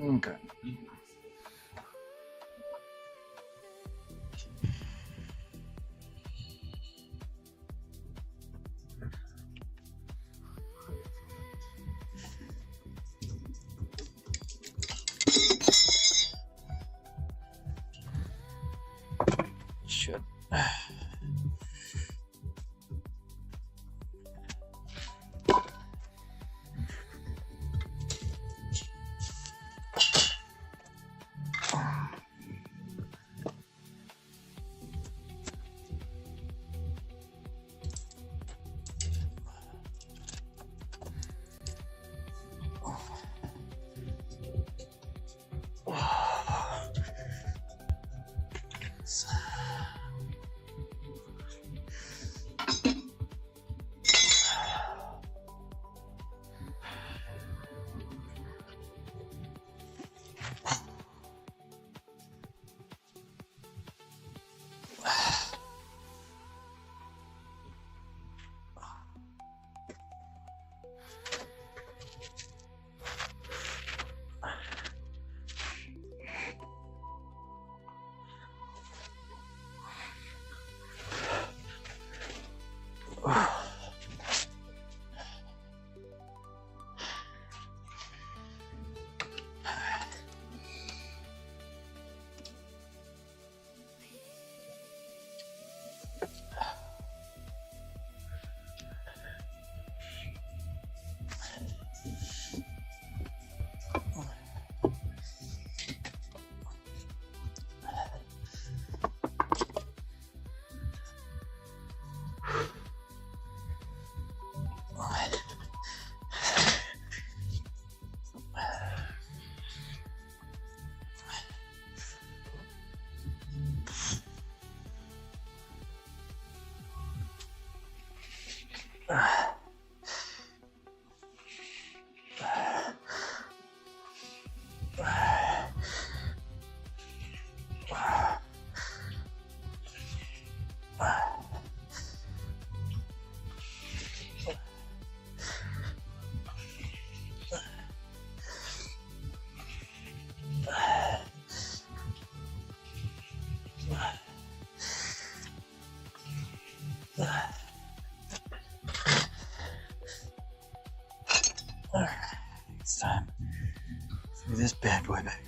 Okay. Should. Alright, it's time for this bad boy back.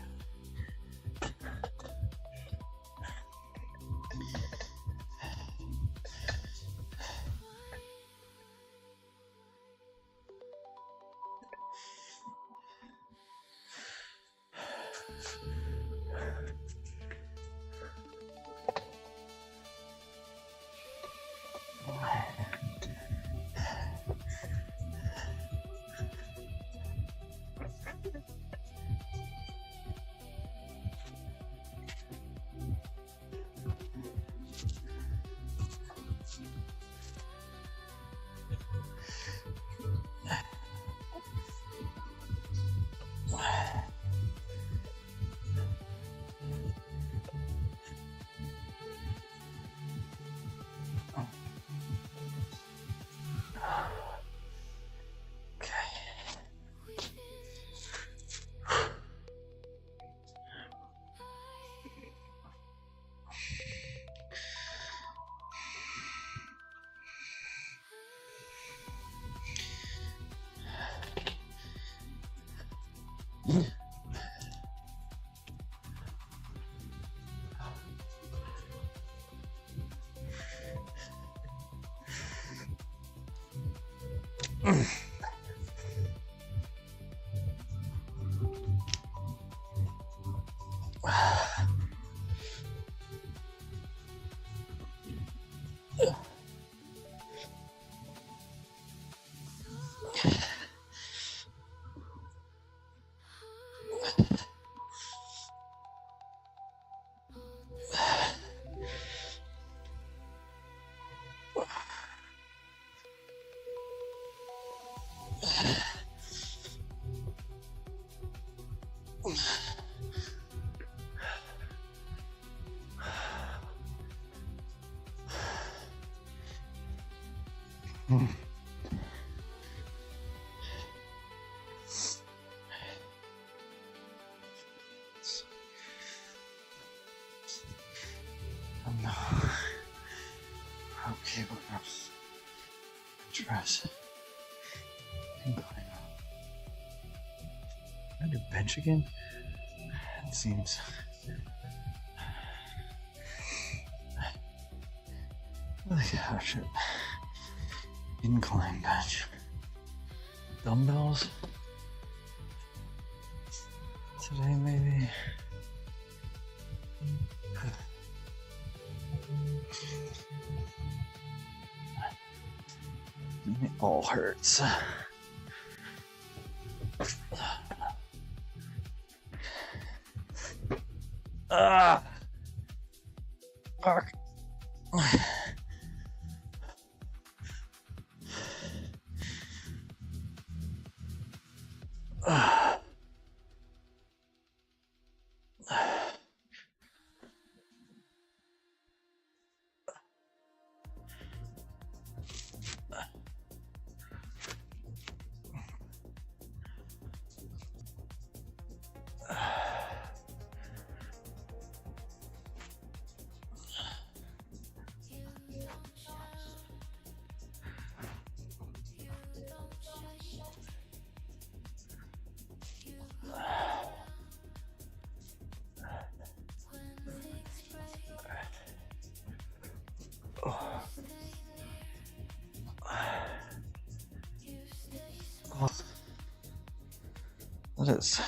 press. Incline. Can I do bench again? It seems. Oh shit. Incline bench. Dumbbells. Today maybe. It all hurts. Fuck. What is?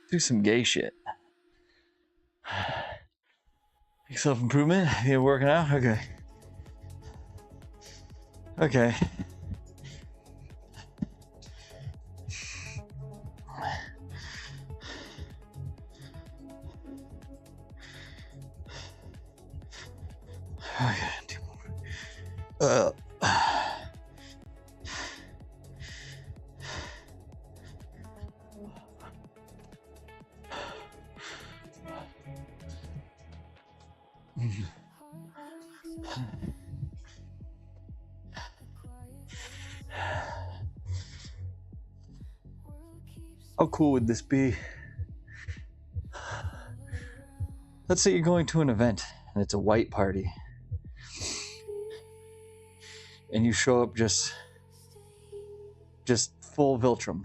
Do some gay shit. Self-improvement? You working out? Okay. Okay. Okay. How cool would this be? Let's say you're going to an event and it's a white party. and you show up just full Viltrum.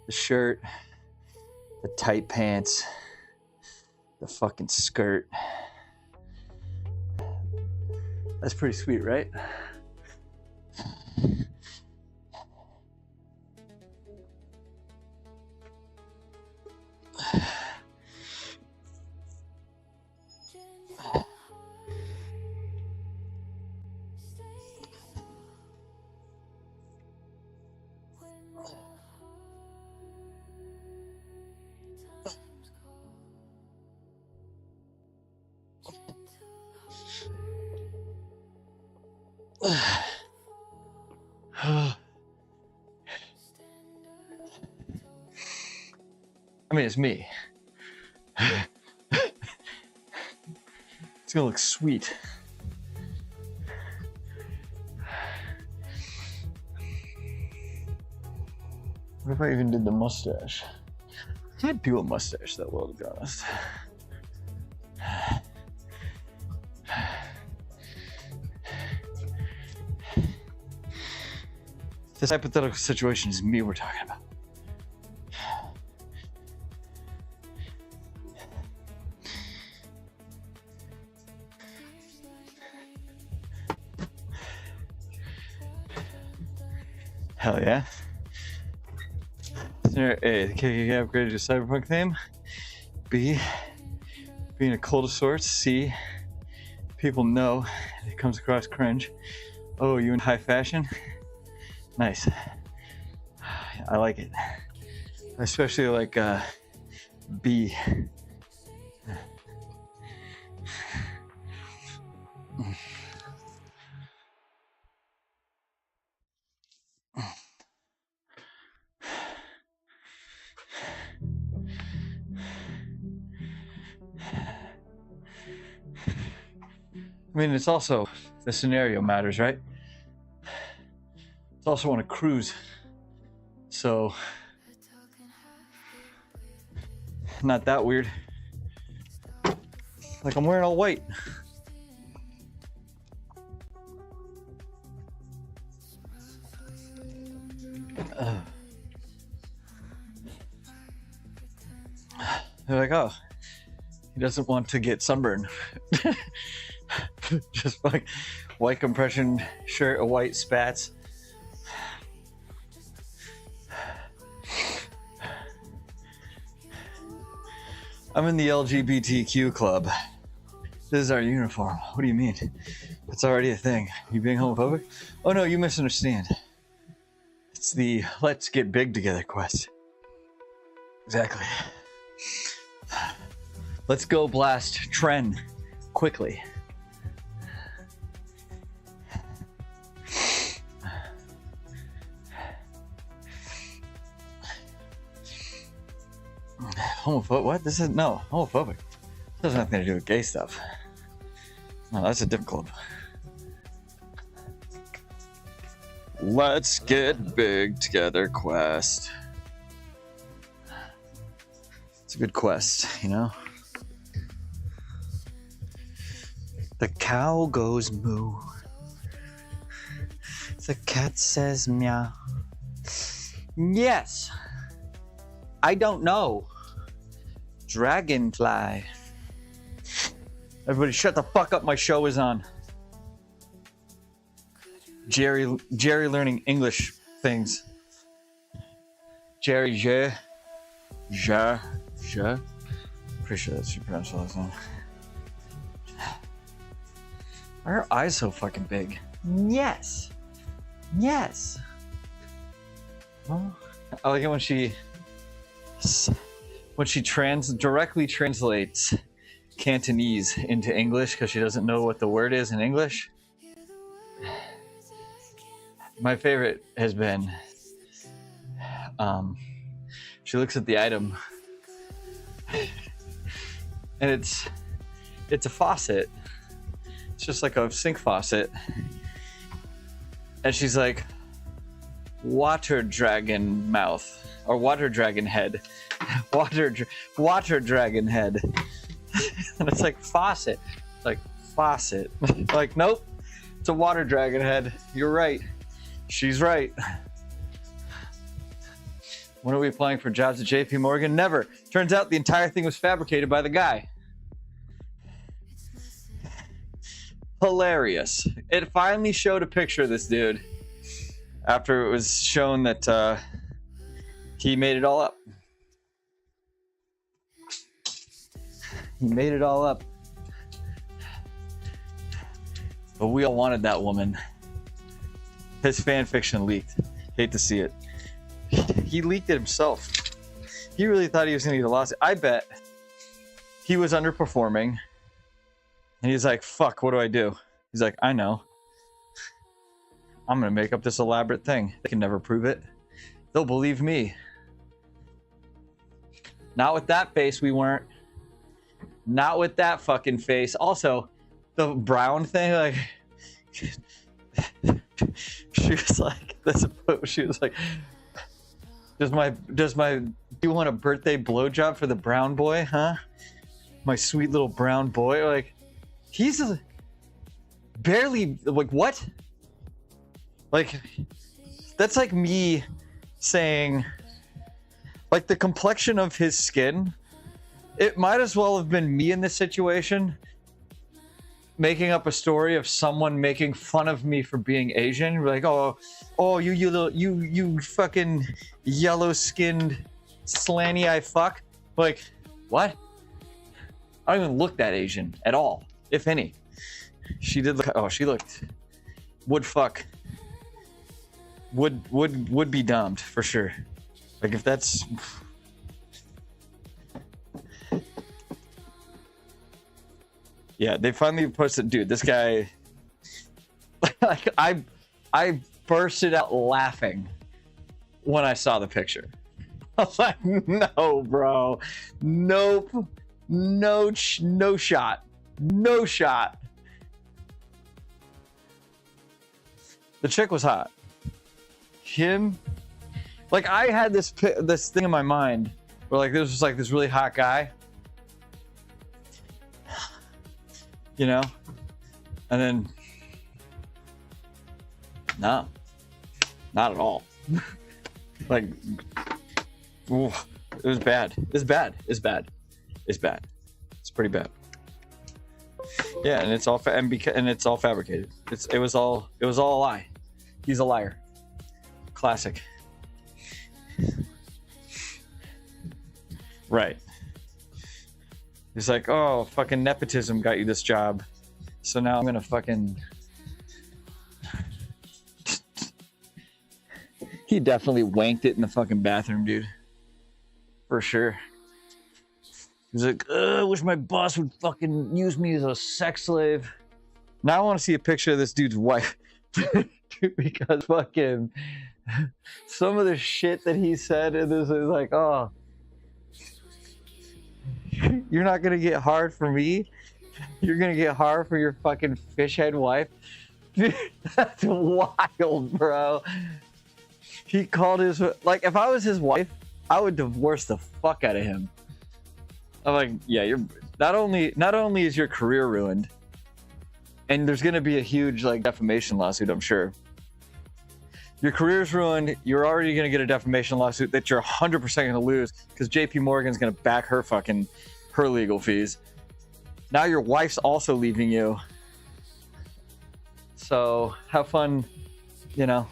The shirt, the tight pants, the fucking skirt. That's pretty sweet, right? I mean, it's me. It's gonna look sweet. What if I even did the mustache? I can't do a mustache that well, to be honest. This hypothetical situation is me we're talking about. Hell yeah. A, the KKK upgraded to cyberpunk theme. B, being a cult of sorts. C, people know it comes across cringe. Oh, you in high fashion? Nice. I like it. I especially like B. I mean, it's also, the scenario matters, right? It's also on a cruise, so not that weird. Like, I'm wearing all white. They're like, oh, he doesn't want to get sunburned. Just like white compression shirt, a white spats. I'm in the LGBTQ club. This is our uniform. What do you mean? It's already a thing. You being homophobic? Oh no, you misunderstand. It's the let's get big together quest. Exactly. Let's go blast Tren quickly. Homophobic? What? This is no homophobic. This has nothing to do with gay stuff. No, that's a different club. Let's get big together quest. It's a good quest, you know? The cow goes moo. The cat says meow. Yes. I don't know. Dragonfly. Everybody shut the fuck up, my show is on. Jerry learning English things. Jerry, Pretty sure that's your pronounced last name. Why are her eyes so fucking big? Yes. Yes. Well, I like it when she directly translates Cantonese into English because she doesn't know what the word is in English. My favorite has been she looks at the item and it's a faucet. It's just like a sink faucet. And she's like, water dragon mouth or water dragon head. Water dragon head. And it's like faucet. Like faucet. Like, nope, it's a water dragon head. You're right. She's right. When are we applying for jobs at JP Morgan? Never. Turns out the entire thing was fabricated by the guy. Hilarious. It finally showed a picture of this dude after it was shown that he made it all up. He made it all up. But we all wanted that woman. His fan fiction leaked. Hate to see it. He leaked it himself. He really thought he was going to get a lawsuit. I bet he was underperforming. And he's like, fuck, what do I do? He's like, I know. I'm going to make up this elaborate thing. They can never prove it. They'll believe me. Not with that face, we weren't. Not with that fucking face. Also, the brown thing, like, she was like, she was like, do you want a birthday blowjob for the brown boy, huh? My sweet little brown boy. Like, he's barely, like, what? Like, that's like me saying, like, the complexion of his skin, it might as well have been me in this situation making up a story of someone making fun of me for being Asian. Like, oh, you fucking yellow-skinned, slanty-eye fuck. Like, what? I don't even look that Asian at all, if any. She did look. Oh, she looked. Would fuck. Would be dumped for sure. Like, if that's. Yeah, they finally posted, dude, this guy, like, I bursted out laughing when I saw the picture. I was like, no, bro. Nope. No shot. No shot. The chick was hot. Him, like, I had this thing in my mind where, like, this was like this really hot guy. You know, and then no, not at all. Like, ooh, it was bad. It's bad. It's bad. It's bad. It's pretty bad. Yeah, and it's all and it's all fabricated. It was all a lie. He's a liar. Classic. Right. He's like, oh, fucking nepotism got you this job. So now I'm gonna fucking... He definitely wanked it in the fucking bathroom, dude. For sure. He's like, I wish my boss would fucking use me as a sex slave. Now I want to see a picture of this dude's wife. Because fucking... some of the shit that he said in this is like, oh... You're not gonna get hard for me. You're gonna get hard for your fucking fish head wife. Dude, that's wild, bro. He called his, like, if I was his wife, I would divorce the fuck out of him. I'm like, yeah, you're not only is your career ruined, and there's gonna be a huge, like, defamation lawsuit, I'm sure. Your career's ruined. You're already gonna get a defamation lawsuit that you're 100% gonna lose because JP Morgan's gonna back her legal fees. Now your wife's also leaving you. So have fun, you know.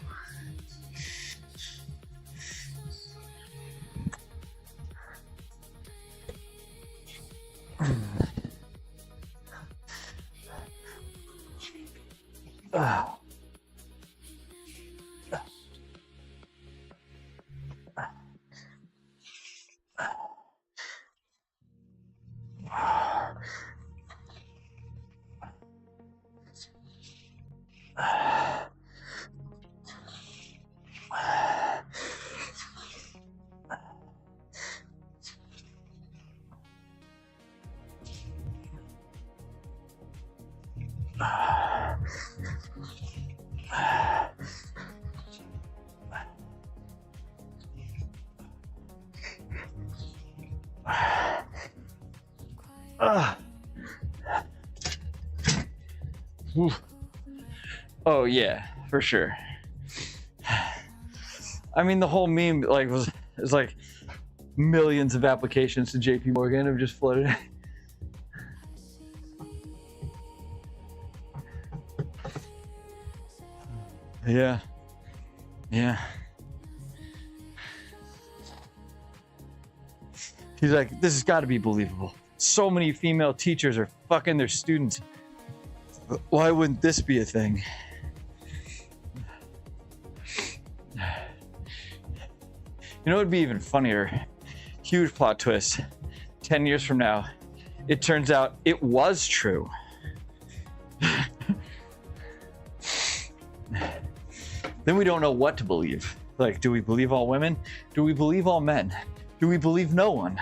Oof. Oh yeah, for sure. I mean, the whole meme like was like millions of applications to JP Morgan have just flooded. Yeah. Yeah. He's like, this has got to be believable. So many female teachers are fucking their students. Why wouldn't this be a thing? You know what would be even funnier? Huge plot twist. 10 years from now, it turns out it was true. Then we don't know what to believe. Like, do we believe all women? Do we believe all men? Do we believe no one?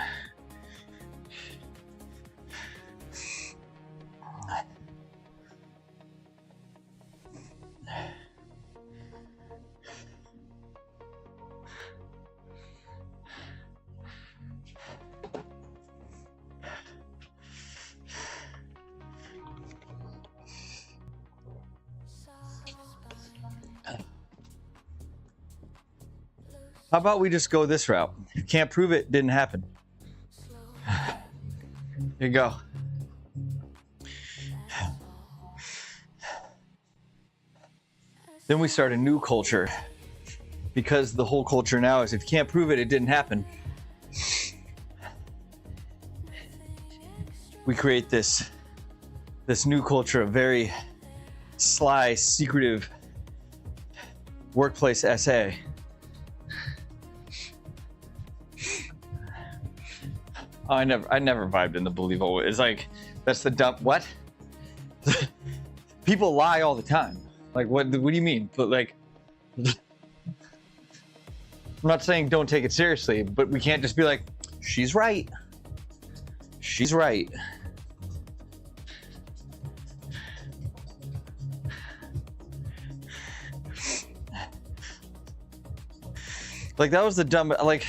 How about we just go this route? If you can't prove it, didn't happen. Here you go. Then we start a new culture. Because the whole culture now is if you can't prove it, it didn't happen. We create this new culture of very sly, secretive workplace SA. Oh, I never vibed in the believable. It's like, that's the dumb, what? People lie all the time. Like, what do you mean? But like, I'm not saying don't take it seriously, but we can't just be like, she's right. She's right. Like, that was the dumb, like,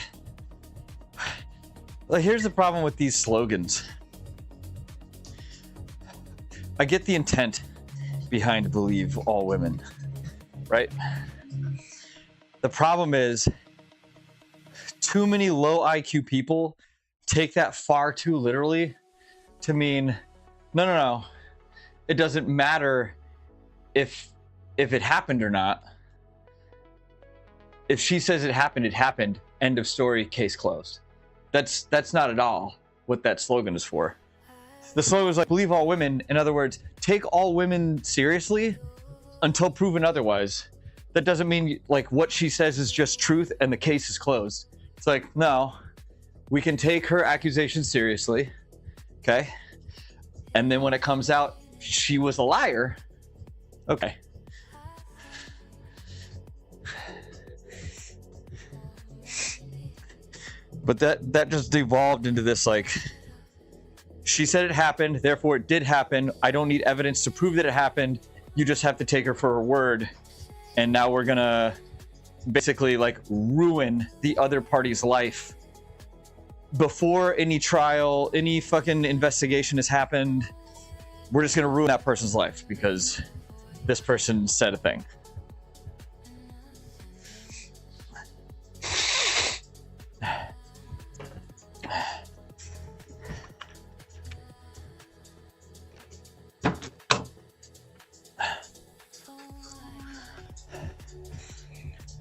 here's the problem with these slogans. I get the intent behind believe all women, right? The problem is too many low IQ people take that far too literally to mean, no. It doesn't matter if it happened or not. If she says it happened, end of story, case closed. That's not at all what that slogan is for. The slogan is like, believe all women. In other words, take all women seriously until proven otherwise. That doesn't mean like what she says is just truth and the case is closed. It's like, no, we can take her accusation seriously, okay? And then when it comes out she was a liar, okay. But that just devolved into this like, she said it happened, therefore it did happen. I don't need evidence to prove that it happened. You just have to take her for her word. And now we're gonna basically like ruin the other party's life before any trial, any fucking investigation has happened. We're just gonna ruin that person's life because this person said a thing.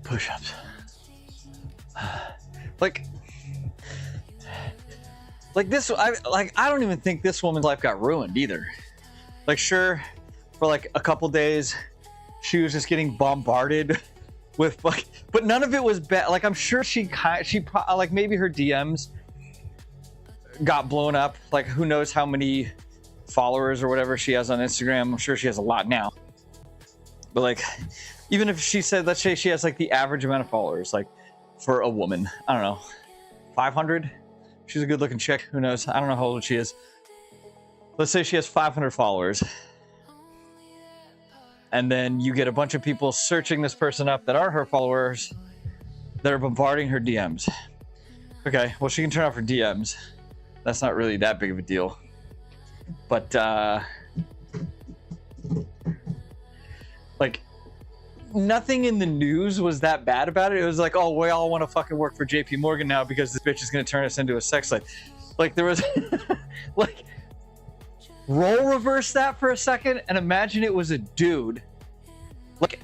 Push-ups. Like this, I don't even think this woman's life got ruined either. Like, sure, for like a couple days, she was just getting bombarded with like, but none of it was bad. Like, I'm sure she like maybe her DMs got blown up. Like, who knows how many followers or whatever she has on Instagram. I'm sure she has a lot now. But like, even if she said, let's say she has like the average amount of followers, like for a woman, I don't know, 500. She's a good looking chick. Who knows? I don't know how old she is. Let's say she has 500 followers. And then you get a bunch of people searching this person up that are her followers that are bombarding her DMs. Okay, well, she can turn off her DMs. That's not really that big of a deal. But nothing in the news was that bad about it. It was like, oh, we all want to fucking work for JP Morgan now because this bitch is going to turn us into a sex slave. Like there was like, role reverse that for a second and imagine it was a dude. Like,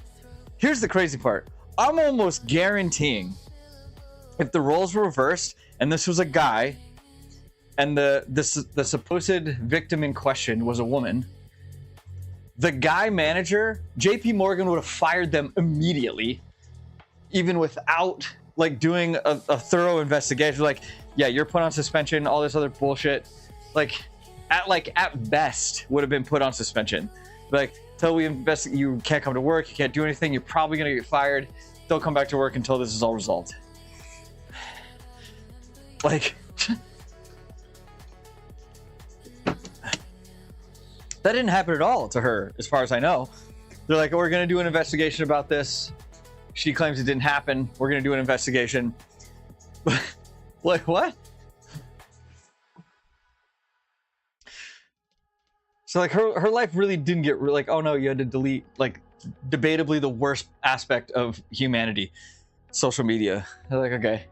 here's the crazy part. I'm almost guaranteeing if the roles were reversed and this was a guy and the supposed victim in question was a woman, the guy manager, JP Morgan, would have fired them immediately, even without like doing a thorough investigation. Like, yeah, you're put on suspension, all this other bullshit. Like at best would have been put on suspension. Like, till we investigate, you can't come to work, you can't do anything, you're probably gonna get fired. Don't come back to work until this is all resolved. Like, that didn't happen at all to her, as far as I know. They're like, oh, we're gonna do an investigation about this. She claims it didn't happen. We're gonna do an investigation. Like, what? So like her life really didn't get like, oh no, you had to delete like debatably the worst aspect of humanity, social media. They're like, okay,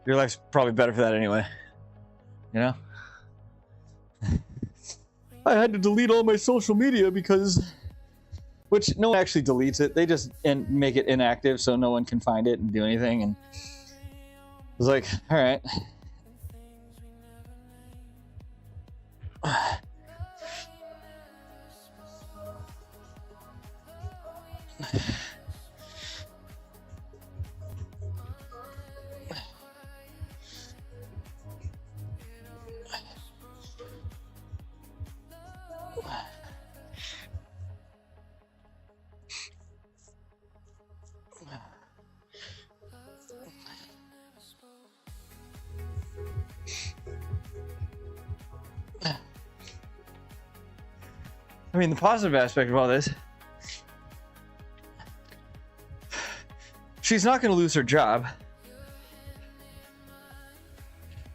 your life's probably better for that anyway, you know? I had to delete all my social media because, which no one actually deletes it. They just make it inactive so no one can find it and do anything. And I was like, all right. I mean, the positive aspect of all this, she's not going to lose her job.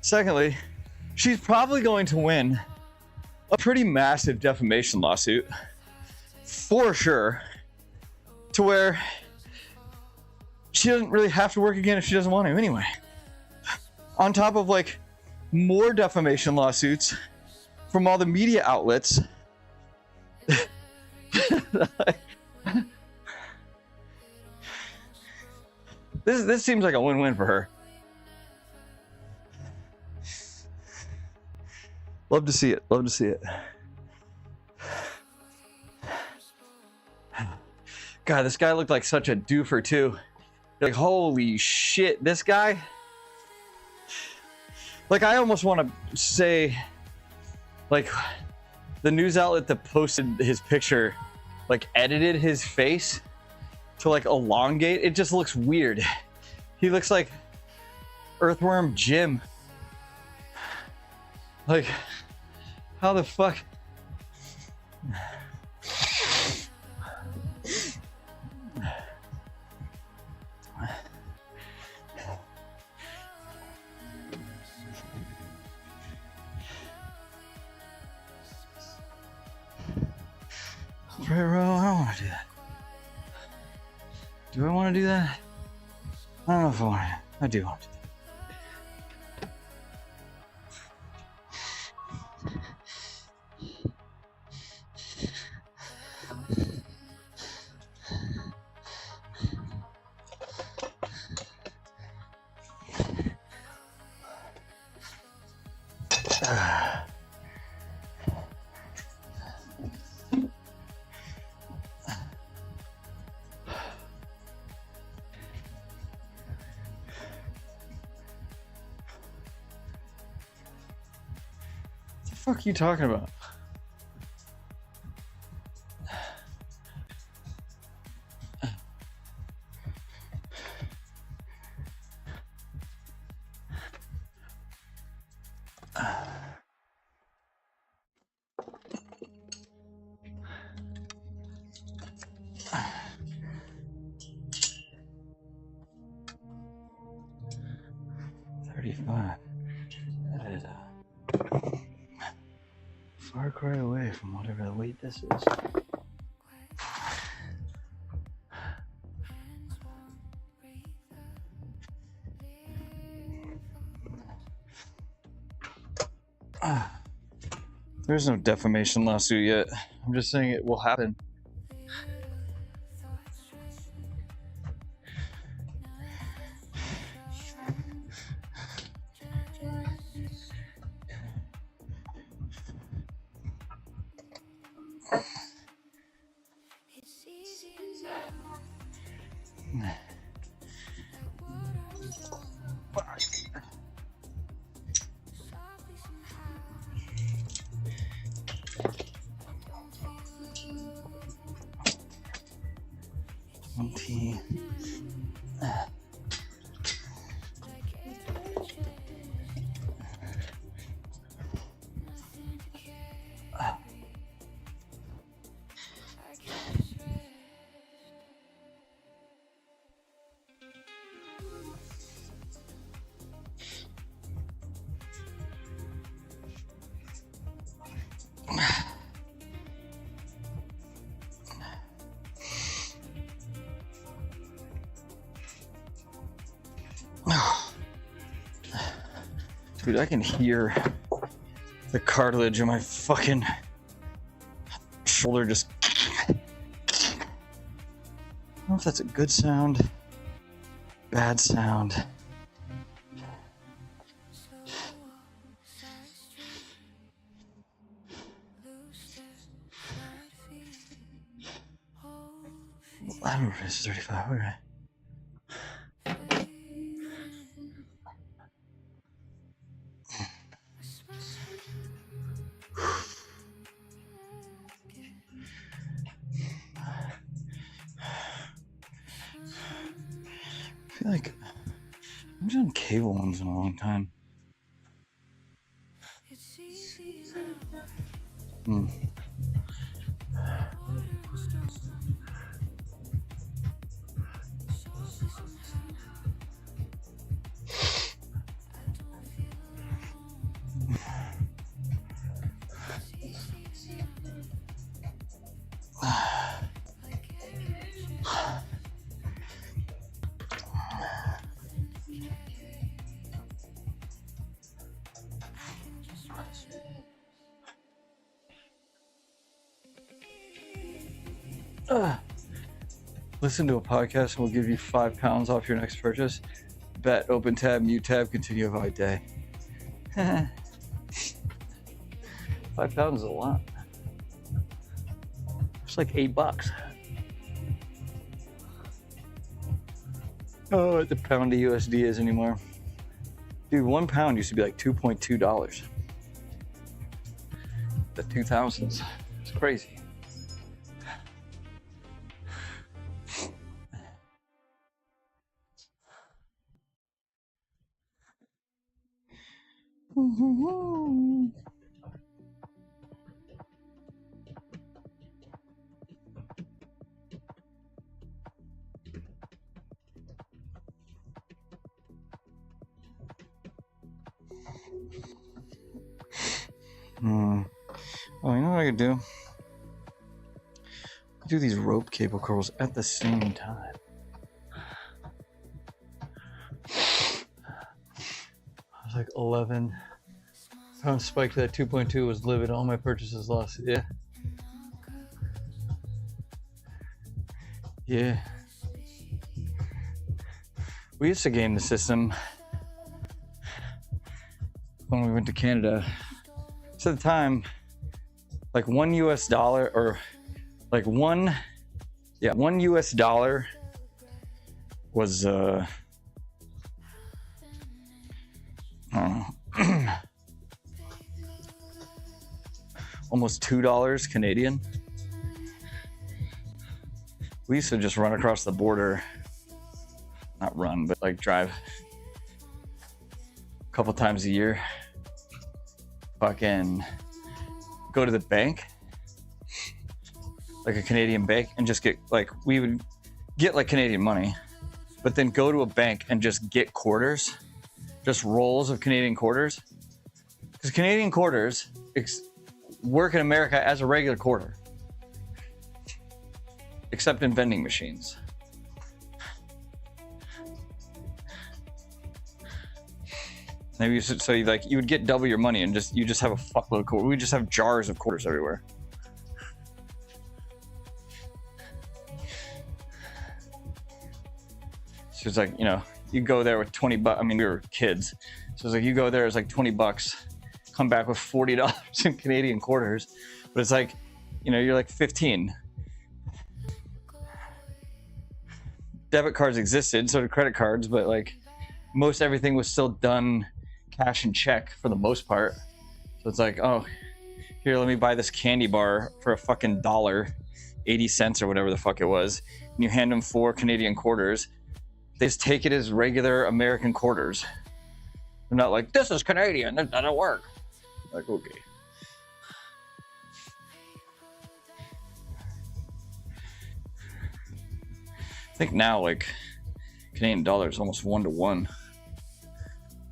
Secondly, she's probably going to win a pretty massive defamation lawsuit, for sure, to where she doesn't really have to work again if she doesn't want to anyway. On top of like more defamation lawsuits from all the media outlets. This seems like a win-win for her. Love to see it. Love to see it. God, this guy looked like such a doofer too. Like, holy shit, this guy. Like, I almost want to say, like, the news outlet that posted his picture, like, edited his face to, like, elongate. It just looks weird. He looks like Earthworm Jim. Like, how the fuck? Bro, I don't want to do that. Do I want to do that? I don't know if I want to. I do want to do that. What the fuck are you talking about? That is far cry away from whatever the weight this is. There's no defamation lawsuit yet. I'm just saying it will happen. Dude, I can hear the cartilage in my fucking shoulder just... I don't know if that's a good sound, bad sound. I don't know if it's 35, okay. I feel like I'm doing cable ones in a long time. Listen to a podcast and we'll give you £5 off your next purchase. Bet, open tab, mute tab, continue a by day. £5 is a lot. It's like $8. Oh, what the pound of USD is anymore. Dude, £1 used to be like $2.2. The 2000s. It's crazy. Oh, you know what I could do? Do these rope cable curls at the same time. I was like 11 pound spike to that 2.2 was livid. All my purchases lost. Yeah. Yeah. We used to game the system when we went to Canada. So at the time, like $1 US or like $1 US was I don't know, almost $2 Canadian. We used to just run across the border, not run, but like drive a couple times a year. Fucking go to the bank, like a Canadian bank, and just get like, we would get like Canadian money, but then go to a bank and just get quarters, just rolls of Canadian quarters, because Canadian quarters work in America as a regular quarter, except in vending machines. Maybe you should, so you like, you would get double your money and you just have a fuckload of quarters. We just have jars of quarters everywhere. So it's like, you know, you go there with 20 bucks. I mean, we were kids. So it's like, you go there, it's like 20 bucks, come back with $40 in Canadian quarters. But it's like, you know, you're like 15. Debit cards existed, so did credit cards, but like most everything was still done cash and check for the most part. So it's like, oh, here, let me buy this candy bar for a fucking $1, 80 cents or whatever the fuck it was. And you hand them 4 Canadian quarters. They just take it as regular American quarters. They're not like, this is Canadian, that doesn't work. Like, okay. I think now, like, Canadian dollar is almost 1-to-1.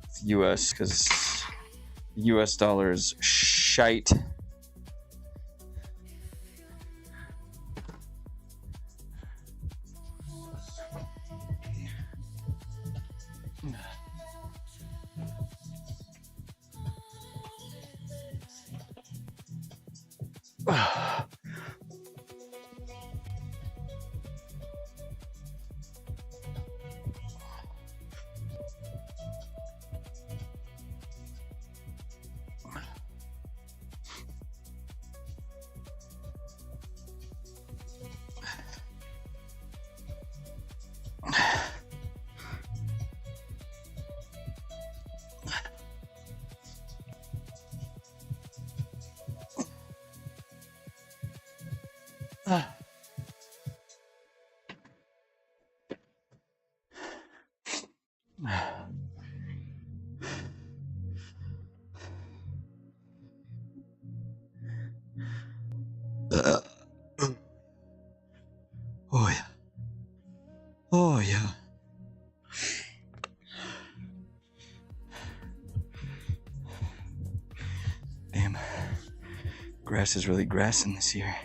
It's US, because the US dollar is shite. Oh yeah. Oh yeah. Damn. Grass is really grassing this year.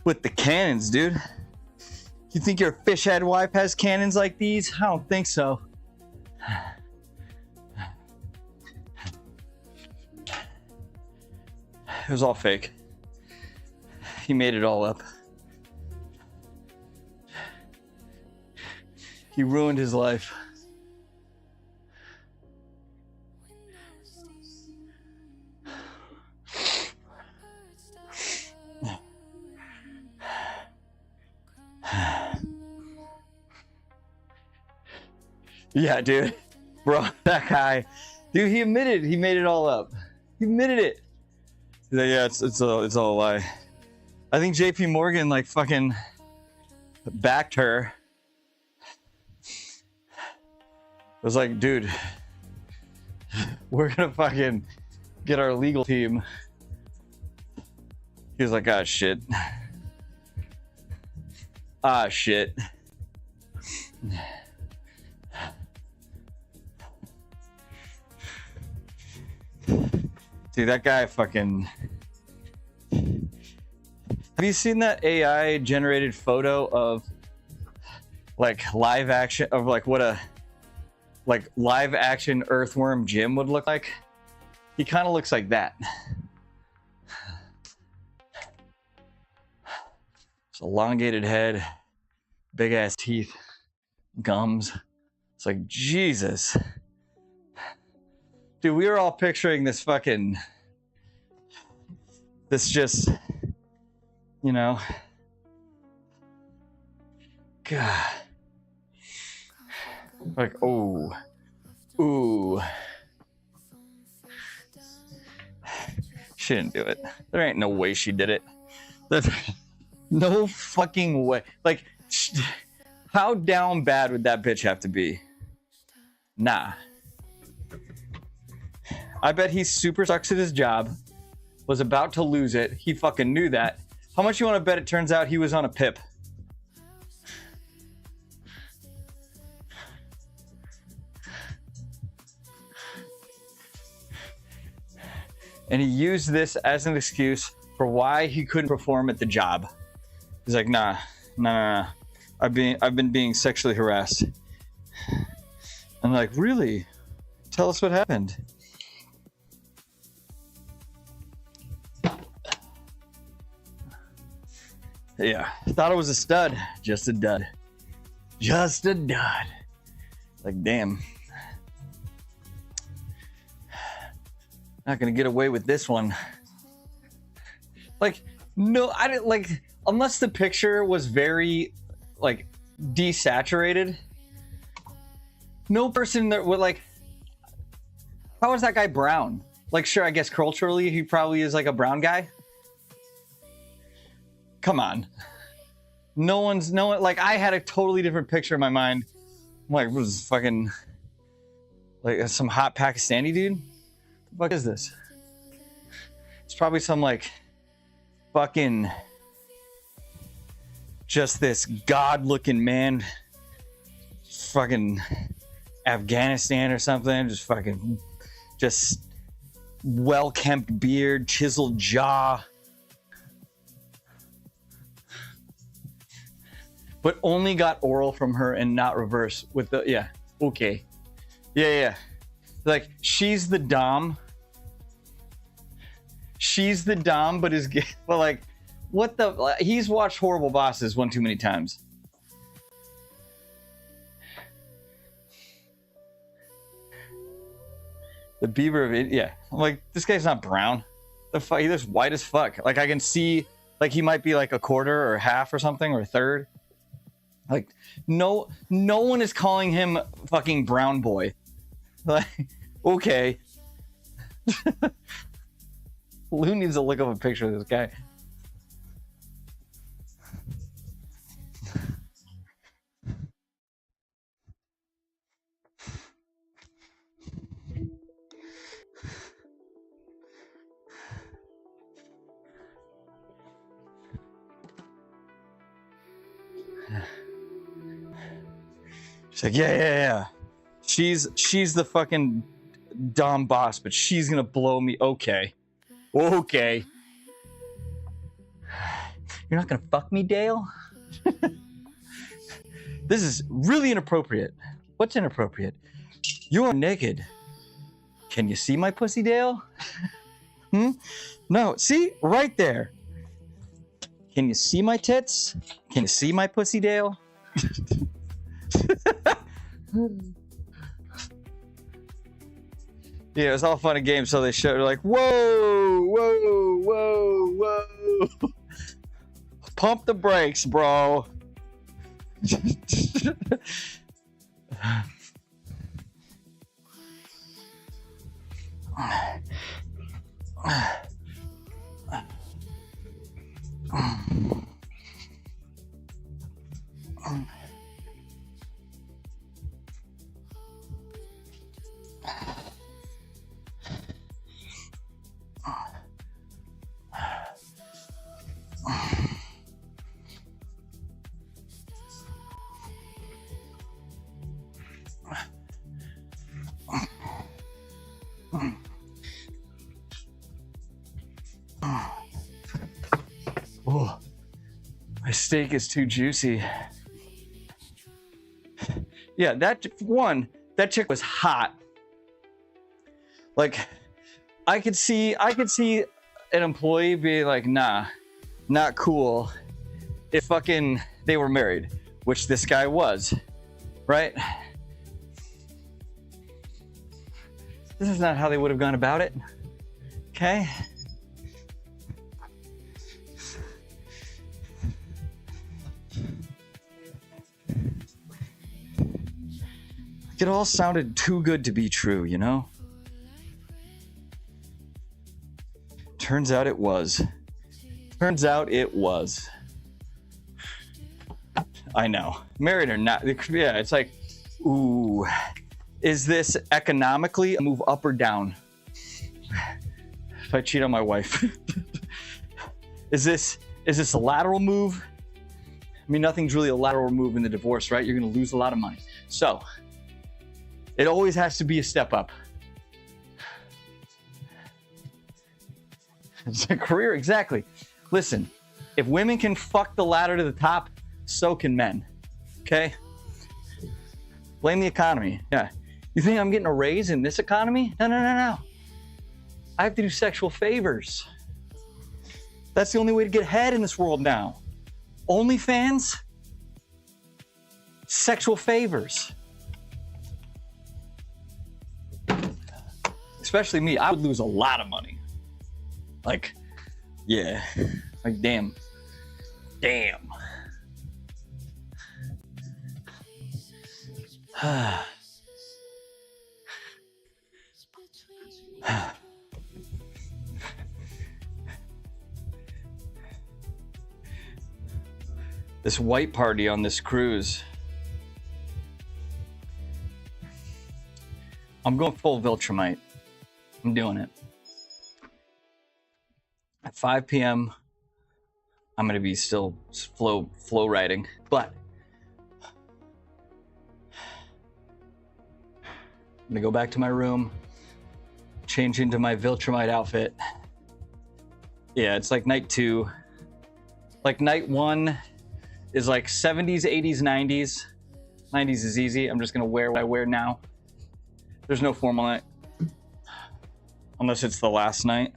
With the cannons, dude. You think your fish head wife has cannons like these? I don't think so. It was all fake. He made it all up. He ruined his life. Yeah, dude. Bro, that guy. Dude, he admitted he made it all up. He admitted it. He's like, yeah, it's all a lie. I think JP Morgan like fucking backed her. It was like, dude, we're gonna fucking get our legal team. He was like, ah, shit. Ah, shit. Dude, that guy fucking... Have you seen that AI generated photo of like live action, of like what a like live action earthworm Jim would look like? He kind of looks like that. It's elongated head, big ass teeth, gums. It's like, Jesus. Dude, we were all picturing this fucking, this just, you know, God. Like, oh, ooh. She didn't do it. There ain't no way she did it. There's no fucking way. Like, how down bad would that bitch have to be? Nah. I bet he super sucks at his job, was about to lose it. He fucking knew that. How much you want to bet it turns out he was on a pip? And he used this as an excuse for why he couldn't perform at the job. He's like, nah. I've been being sexually harassed. I'm like, really? Tell us what happened. Yeah, thought it was a stud. Just a dud. Just a dud. Like, damn. Not gonna get away with this one. Like, no, I didn't, like, unless the picture was very, like, desaturated, no person that would, like, how is that guy brown? Like, sure, I guess culturally he probably is like a brown guy. Come on. No one, like, I had a totally different picture in my mind. I'm like, what is this, fucking, like, some hot Pakistani dude? What the fuck is this? It's probably some, like, fucking, just this god-looking man, fucking Afghanistan or something, just well-kempt beard, chiseled jaw. But only got oral from her and not reverse with the, yeah, okay. Yeah. Like, she's the dom. She's the dom, but is gay. But, like, what the, he's watched Horrible Bosses one too many times. The Beaver of it, yeah. I'm like, this guy's not brown. The fuck, he's just white as fuck. Like, I can see, like, he might be like a quarter or half or something, or a third. Like, no one is calling him fucking brown boy. Like, okay. Lou needs to look up a picture of this guy. She's like, yeah. She's the fucking dom boss, but she's gonna blow me. Okay. You're not gonna fuck me, Dale? This is really inappropriate. What's inappropriate? You're naked. Can you see my pussy, Dale? No, see? Right there. Can you see my tits? Can you see my pussy, Dale? Yeah, it was all fun and games, so they showed, like, whoa. Pump the brakes, bro. Oh, my steak is too juicy. Yeah, that chick was hot. Like, I could see an employee be like, nah, not cool if fucking they were married, which this guy was, right? This is not how they would have gone about it. Okay? It all sounded too good to be true, you know? Turns out it was. Turns out it was. I know. Married or not, yeah, it's like, ooh, is this economically a move up or down? If I cheat on my wife. Is this a lateral move? I mean, nothing's really a lateral move in the divorce, right? You're gonna lose a lot of money. So, it always has to be a step up. It's a career, exactly. Listen, if women can fuck the ladder to the top, so can men, okay? Blame the economy, yeah. You think I'm getting a raise in this economy? No. I have to do sexual favors. That's the only way to get ahead in this world now. OnlyFans, sexual favors. Especially me, I would lose a lot of money. Like, yeah, like damn. This white party on this cruise. I'm going full Viltrumite. I'm doing it. At 5 p.m., I'm gonna be still flow riding, but I'm gonna go back to my room, change into my Viltrumite outfit. Yeah, it's like night 2. Like night 1 is like 70s, 80s, 90s. 90s is easy. I'm just gonna wear what I wear now. There's no formal night. Unless it's the last night.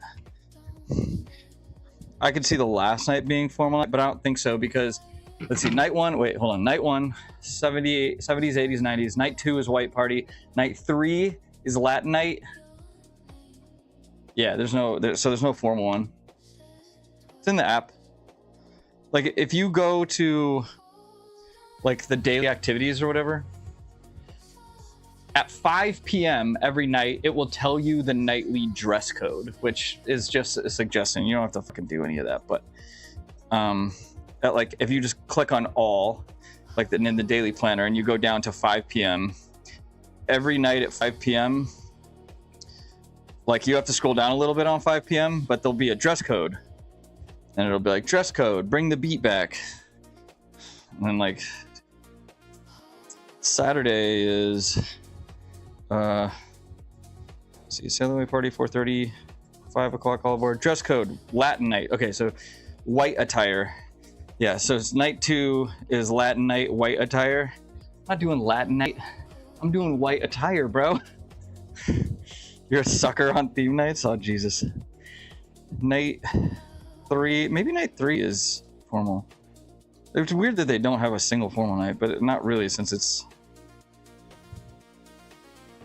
I could see the last night being formal night, but I don't think so because, let's see, night 1, wait, hold on. Night 1, 70s, 80s, 90s. Night 2 is white party. Night 3 is Latin night. Yeah, there's no formal one. It's in the app. Like if you go to like the daily activities or whatever, at 5 p.m. every night, it will tell you the nightly dress code, which is just a suggestion. You don't have to fucking do any of that. But that, like, if you just click on all, like in the daily planner, and you go down to 5 p.m., every night at 5 p.m., like you have to scroll down a little bit on 5 p.m., but there'll be a dress code. And it'll be like, dress code, bring the beat back. And then like, Saturday is... see, sail away party, 4:30, 5 o'clock all aboard. Dress code, Latin night. Okay, so white attire. Yeah, so it's night 2 is Latin night, white attire. I'm not doing Latin night. I'm doing white attire, bro. You're a sucker on theme nights? Oh, Jesus. Night 3, maybe night 3 is formal. It's weird that they don't have a single formal night, but not really since it's...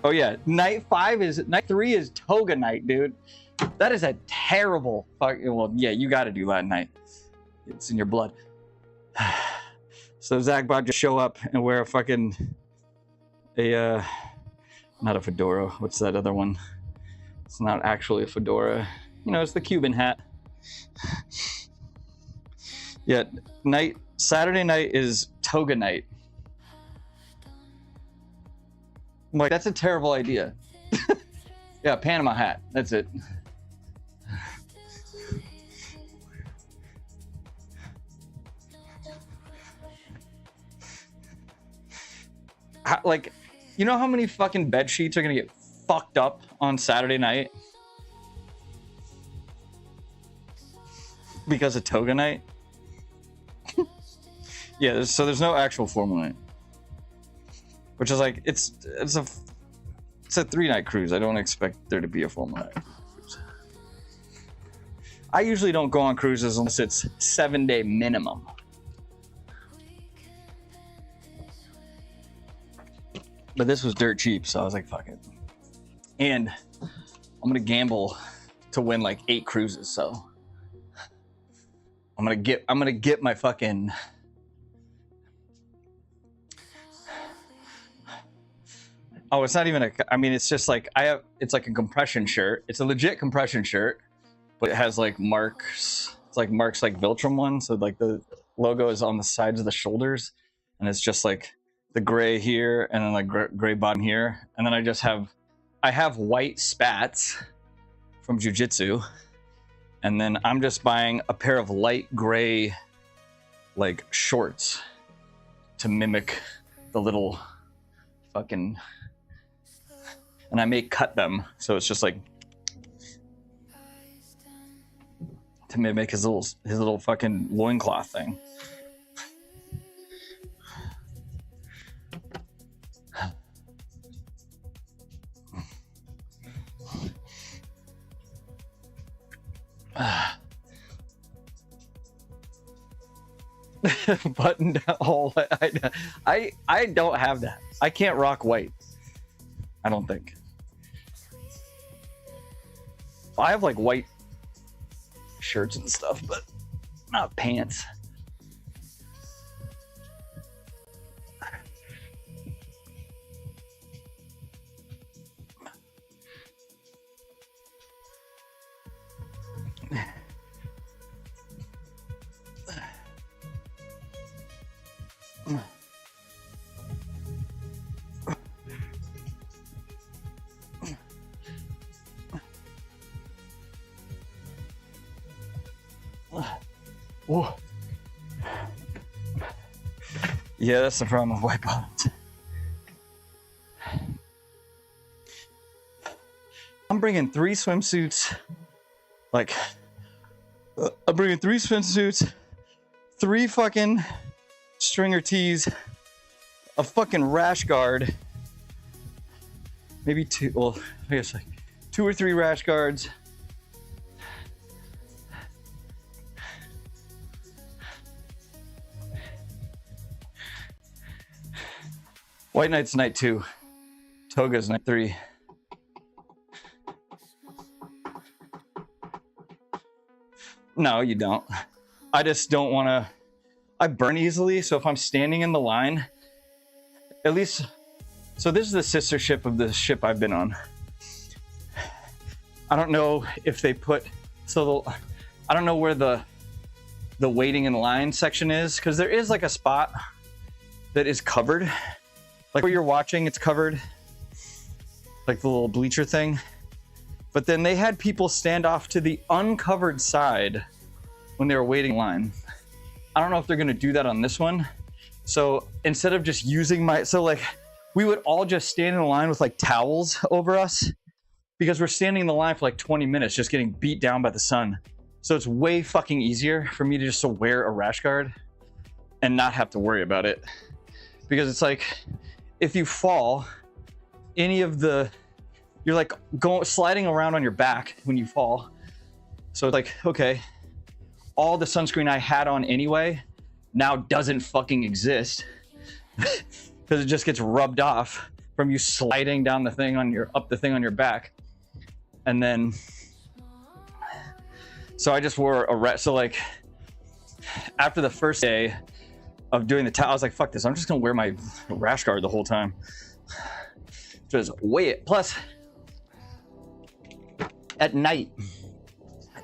Oh yeah, night 3 is toga night, dude. That is a terrible fucking, well, yeah, you gotta do Latin night. It's in your blood. So Zach Bob just show up and wear a fucking, not a fedora, what's that other one? It's not actually a fedora. You know, it's the Cuban hat. Yeah, Saturday night is toga night. I'm like, that's a terrible idea. Yeah, Panama hat. That's it. Like, you know how many fucking bed sheets are gonna get fucked up on Saturday night? Because of toga night? Yeah, so there's no actual formal night. Which is like, it's a 3-night cruise. I don't expect there to be a formal night cruise. I usually don't go on cruises unless it's 7-day minimum. But this was dirt cheap, so I was like, fuck it. And I'm gonna gamble to win like 8 cruises. So I'm gonna get my fucking. Oh, it's not even a. I mean, it's just like it's like a compression shirt. It's a legit compression shirt, but it has like marks. It's like marks like Viltrum one. So like the logo is on the sides of the shoulders, and it's just like the gray here, and then like gray bottom here, and then I have white spats from jiu-jitsu, and then I'm just buying a pair of light gray like shorts to mimic the little fucking. And I may cut them, so it's just like to mimic his little fucking loincloth thing. Button down hole. I don't have that. I can't rock white. I don't think. I have like white shirts and stuff, but not pants. Whoa. Yeah, that's the problem with white bottoms. I'm bringing 3 swimsuits. Like, I'm bringing 3 swimsuits, 3 fucking stringer tees, a fucking rash guard, maybe 2. Well, I guess like 2 or 3 rash guards. White night's night 2. Toga's night 3. No, you don't. I just don't want to. I burn easily, so if I'm standing in the line, at least. So this is the sister ship of the ship I've been on. I don't know if they put. I don't know where the waiting in line section is, because there is like a spot that is covered. Like where you're watching, it's covered, like the little bleacher thing. But then they had people stand off to the uncovered side when they were waiting in line. I don't know if they're gonna do that on this one. So instead of just using like we would all just stand in the line with like towels over us, because we're standing in the line for like 20 minutes just getting beat down by the sun. So it's way fucking easier for me to just wear a rash guard and not have to worry about it. Because it's like, if you fall, you're like sliding around on your back when you fall. So it's like, okay, all the sunscreen I had on anyway now doesn't fucking exist because it just gets rubbed off from you sliding down the thing up the thing on your back. And then, so I just wore so like after the first day of doing the towel, I was like, fuck this, I'm just gonna wear my rash guard the whole time. Just weigh it. Plus, at night,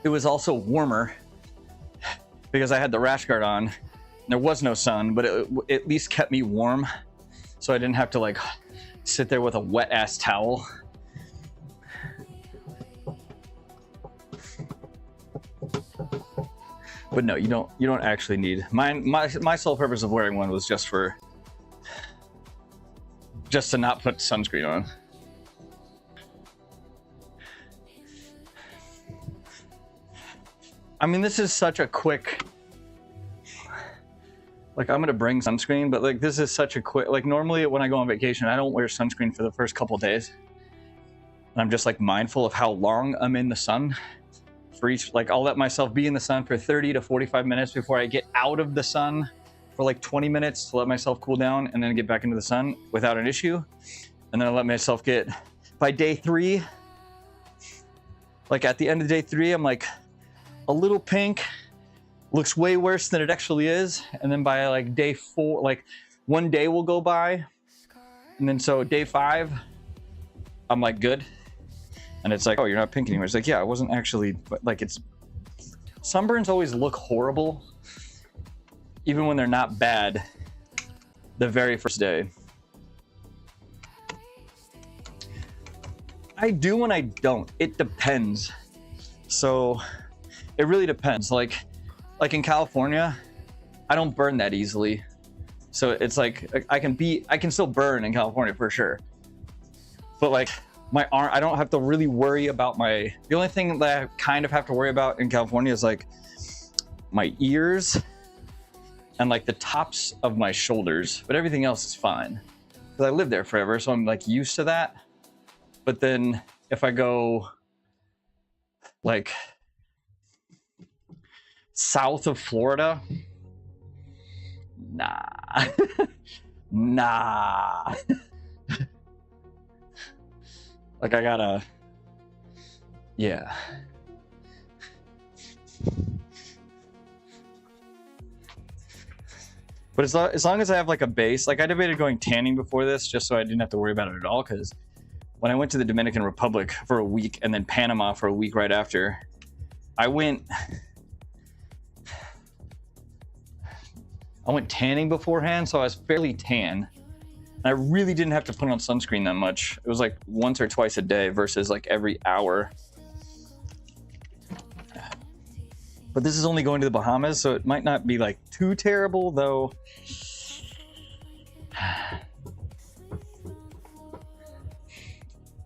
it was also warmer because I had the rash guard on. There was no sun, but it at least kept me warm, so I didn't have to like sit there with a wet ass towel. But no, you don't actually need mine. My sole purpose of wearing one was just to not put sunscreen on. I mean, this is such a quick, like, I'm gonna bring sunscreen, but like this is such a quick, like normally when I go on vacation, I don't wear sunscreen for the first couple days. And I'm just like mindful of how long I'm in the sun. For each, like I'll let myself be in the sun for 30 to 45 minutes before I get out of the sun for like 20 minutes to let myself cool down and then get back into the sun without an issue. And then I let myself if by day 3, like at the end of day 3, I'm like a little pink, looks way worse than it actually is. And then by like day 4, like one day will go by. And then so day 5, I'm like good. And it's like, oh, you're not pink anymore. It's like, yeah, I wasn't actually, like, it's, sunburns always look horrible, even when they're not bad, the very first day. I do and I don't. It depends. So it really depends. Like in California, I don't burn that easily. So it's like, I can still burn in California for sure. But like, my arm, I don't have to really worry about the only thing that I kind of have to worry about in California is like my ears and like the tops of my shoulders, but everything else is fine. Because I lived there forever, so I'm like used to that. But then if I go like south of Florida, nah, nah. Like I gotta, yeah. But as long as I have like a base, like I debated going tanning before this just so I didn't have to worry about it at all. Because when I went to the Dominican Republic for a week and then Panama for a week right after, I went tanning beforehand, so I was fairly tan. And I really didn't have to put on sunscreen that much. It was like once or twice a day versus like every hour. But this is only going to the Bahamas, so it might not be like too terrible, though.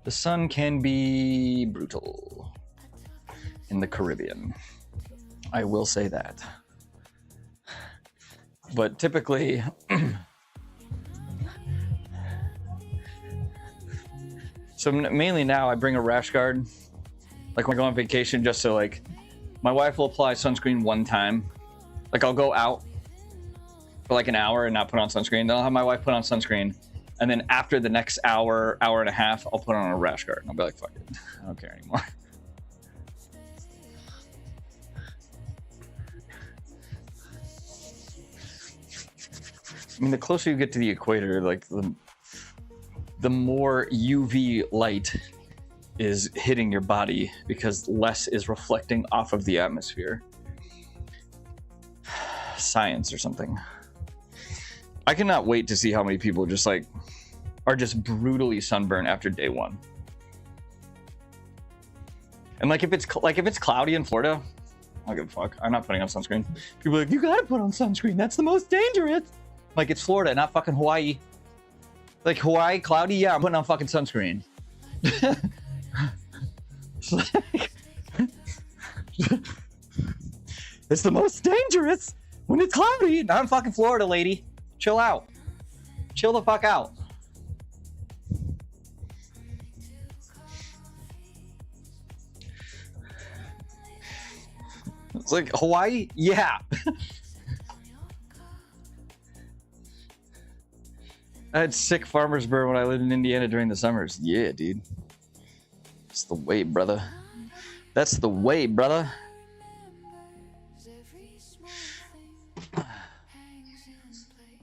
The sun can be brutal in the Caribbean. I will say that. But typically, so mainly now I bring a rash guard, like when I go on vacation, just so like my wife will apply sunscreen one time. Like I'll go out for like an hour and not put on sunscreen. Then I'll have my wife put on sunscreen. And then after the next hour, hour and a half, I'll put on a rash guard. And I'll be like, fuck it, I don't care anymore. I mean, the closer you get to the equator, like the more UV light is hitting your body because less is reflecting off of the atmosphere. Science or something. I cannot wait to see how many people just like are just brutally sunburned after day 1. And like if it's cloudy in Florida, I don't give a fuck. I'm not putting on sunscreen. People are like, you gotta put on sunscreen. That's the most dangerous. Like it's Florida, not fucking Hawaii. Like Hawaii, cloudy, yeah, I'm putting on fucking sunscreen. It's the most dangerous when it's cloudy. Not in fucking Florida, lady. Chill out. Chill the fuck out. It's like Hawaii, yeah. I had sick farmer's burn when I lived in Indiana during the summers. Yeah, dude. That's the way, brother. That's the way, brother.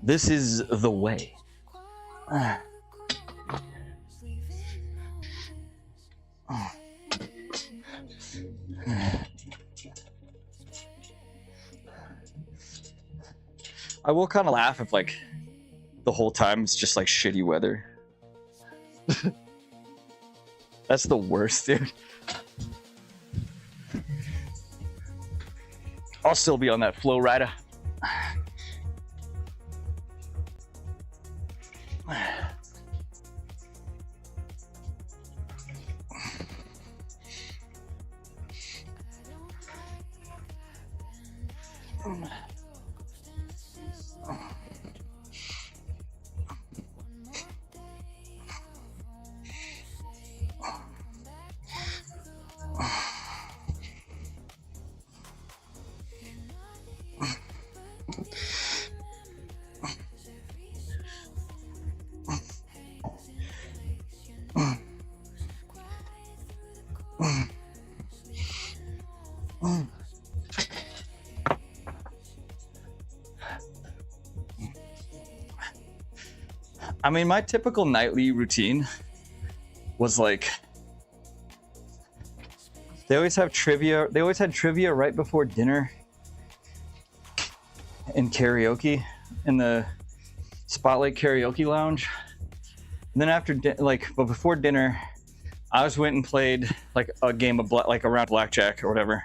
This is the way. I will kind of laugh if like the whole time it's just like shitty weather. That's the worst, dude. I'll still be on that flow rider. I mean, my typical nightly routine was like, they always have trivia. They always had trivia right before dinner and karaoke in the Spotlight Karaoke Lounge. And then after, but before dinner, I always went and played like a game of like a round of blackjack or whatever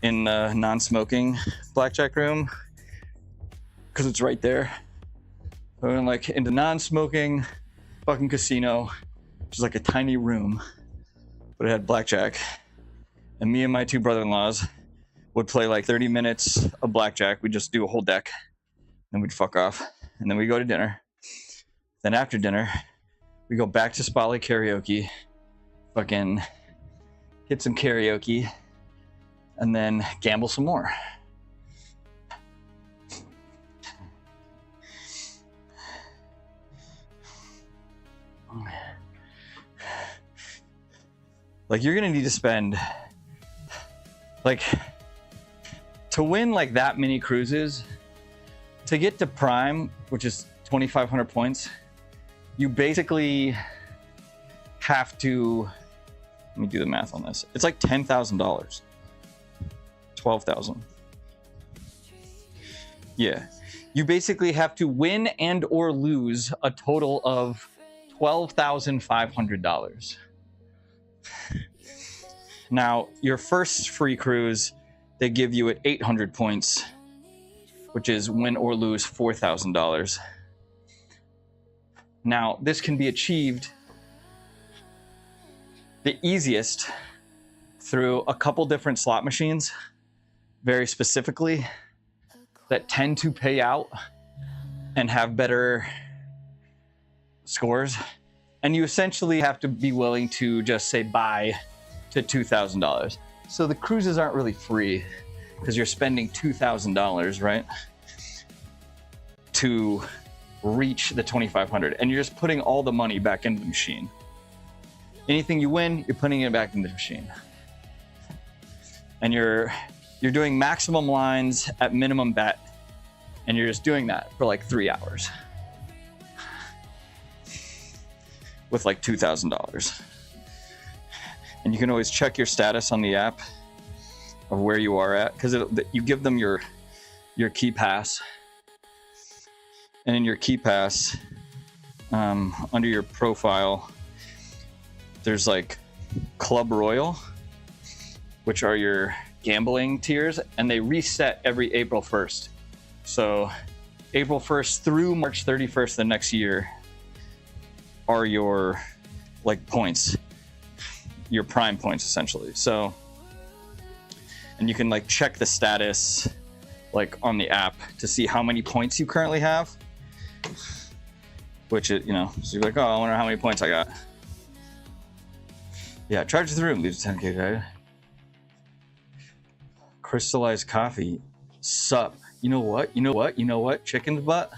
in the non-smoking blackjack room because it's right there. So I went like into non-smoking fucking casino, which is like a tiny room, but it had blackjack. And me and my two brother-in-laws would play like 30 minutes of blackjack. We'd just do a whole deck, then we'd fuck off, and then we go to dinner. Then after dinner, we go back to Spotlight Karaoke, fucking hit some karaoke, and then gamble some more. Like, you're gonna need to spend, like, to win like that many cruises, to get to Prime, which is 2,500 points, you basically have to, let me do the math on this. It's like $10,000, 12,000. Yeah, you basically have to win and or lose a total of $12,500. Now, your first free cruise, they give you at 800 points, which is win or lose $4,000. Now, this can be achieved the easiest through a couple different slot machines, very specifically, that tend to pay out and have better scores. And you essentially have to be willing to just say bye to $2,000. So the cruises aren't really free because you're spending $2,000, right? To reach the 2,500, and you're just putting all the money back into the machine. Anything you win, you're putting it back into the machine. And you're doing maximum lines at minimum bet, and you're just doing that for like 3 hours with like $2,000. And you can always check your status on the app of where you are at, because you give them your key pass, and in your key pass, under your profile, there's like Club Royal, which are your gambling tiers, and they reset every April 1st. So April 1st through March 31st the next year are your like points, your Prime points essentially. So, and you can like check the status like on the app to see how many points you currently have, which it, so you're like, oh, I wonder how many points I got. Yeah, charge the room leaves 10K, right? Crystallized coffee, sup. You know what? Chicken's butt.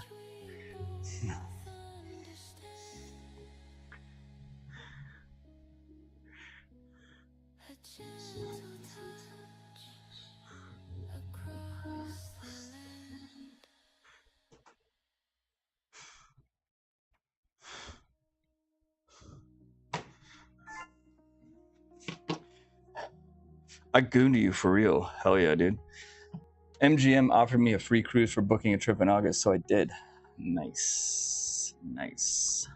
I gooned you for real. Hell yeah, dude. MGM offered me a free cruise for booking a trip in August, so I did. Nice. Nice.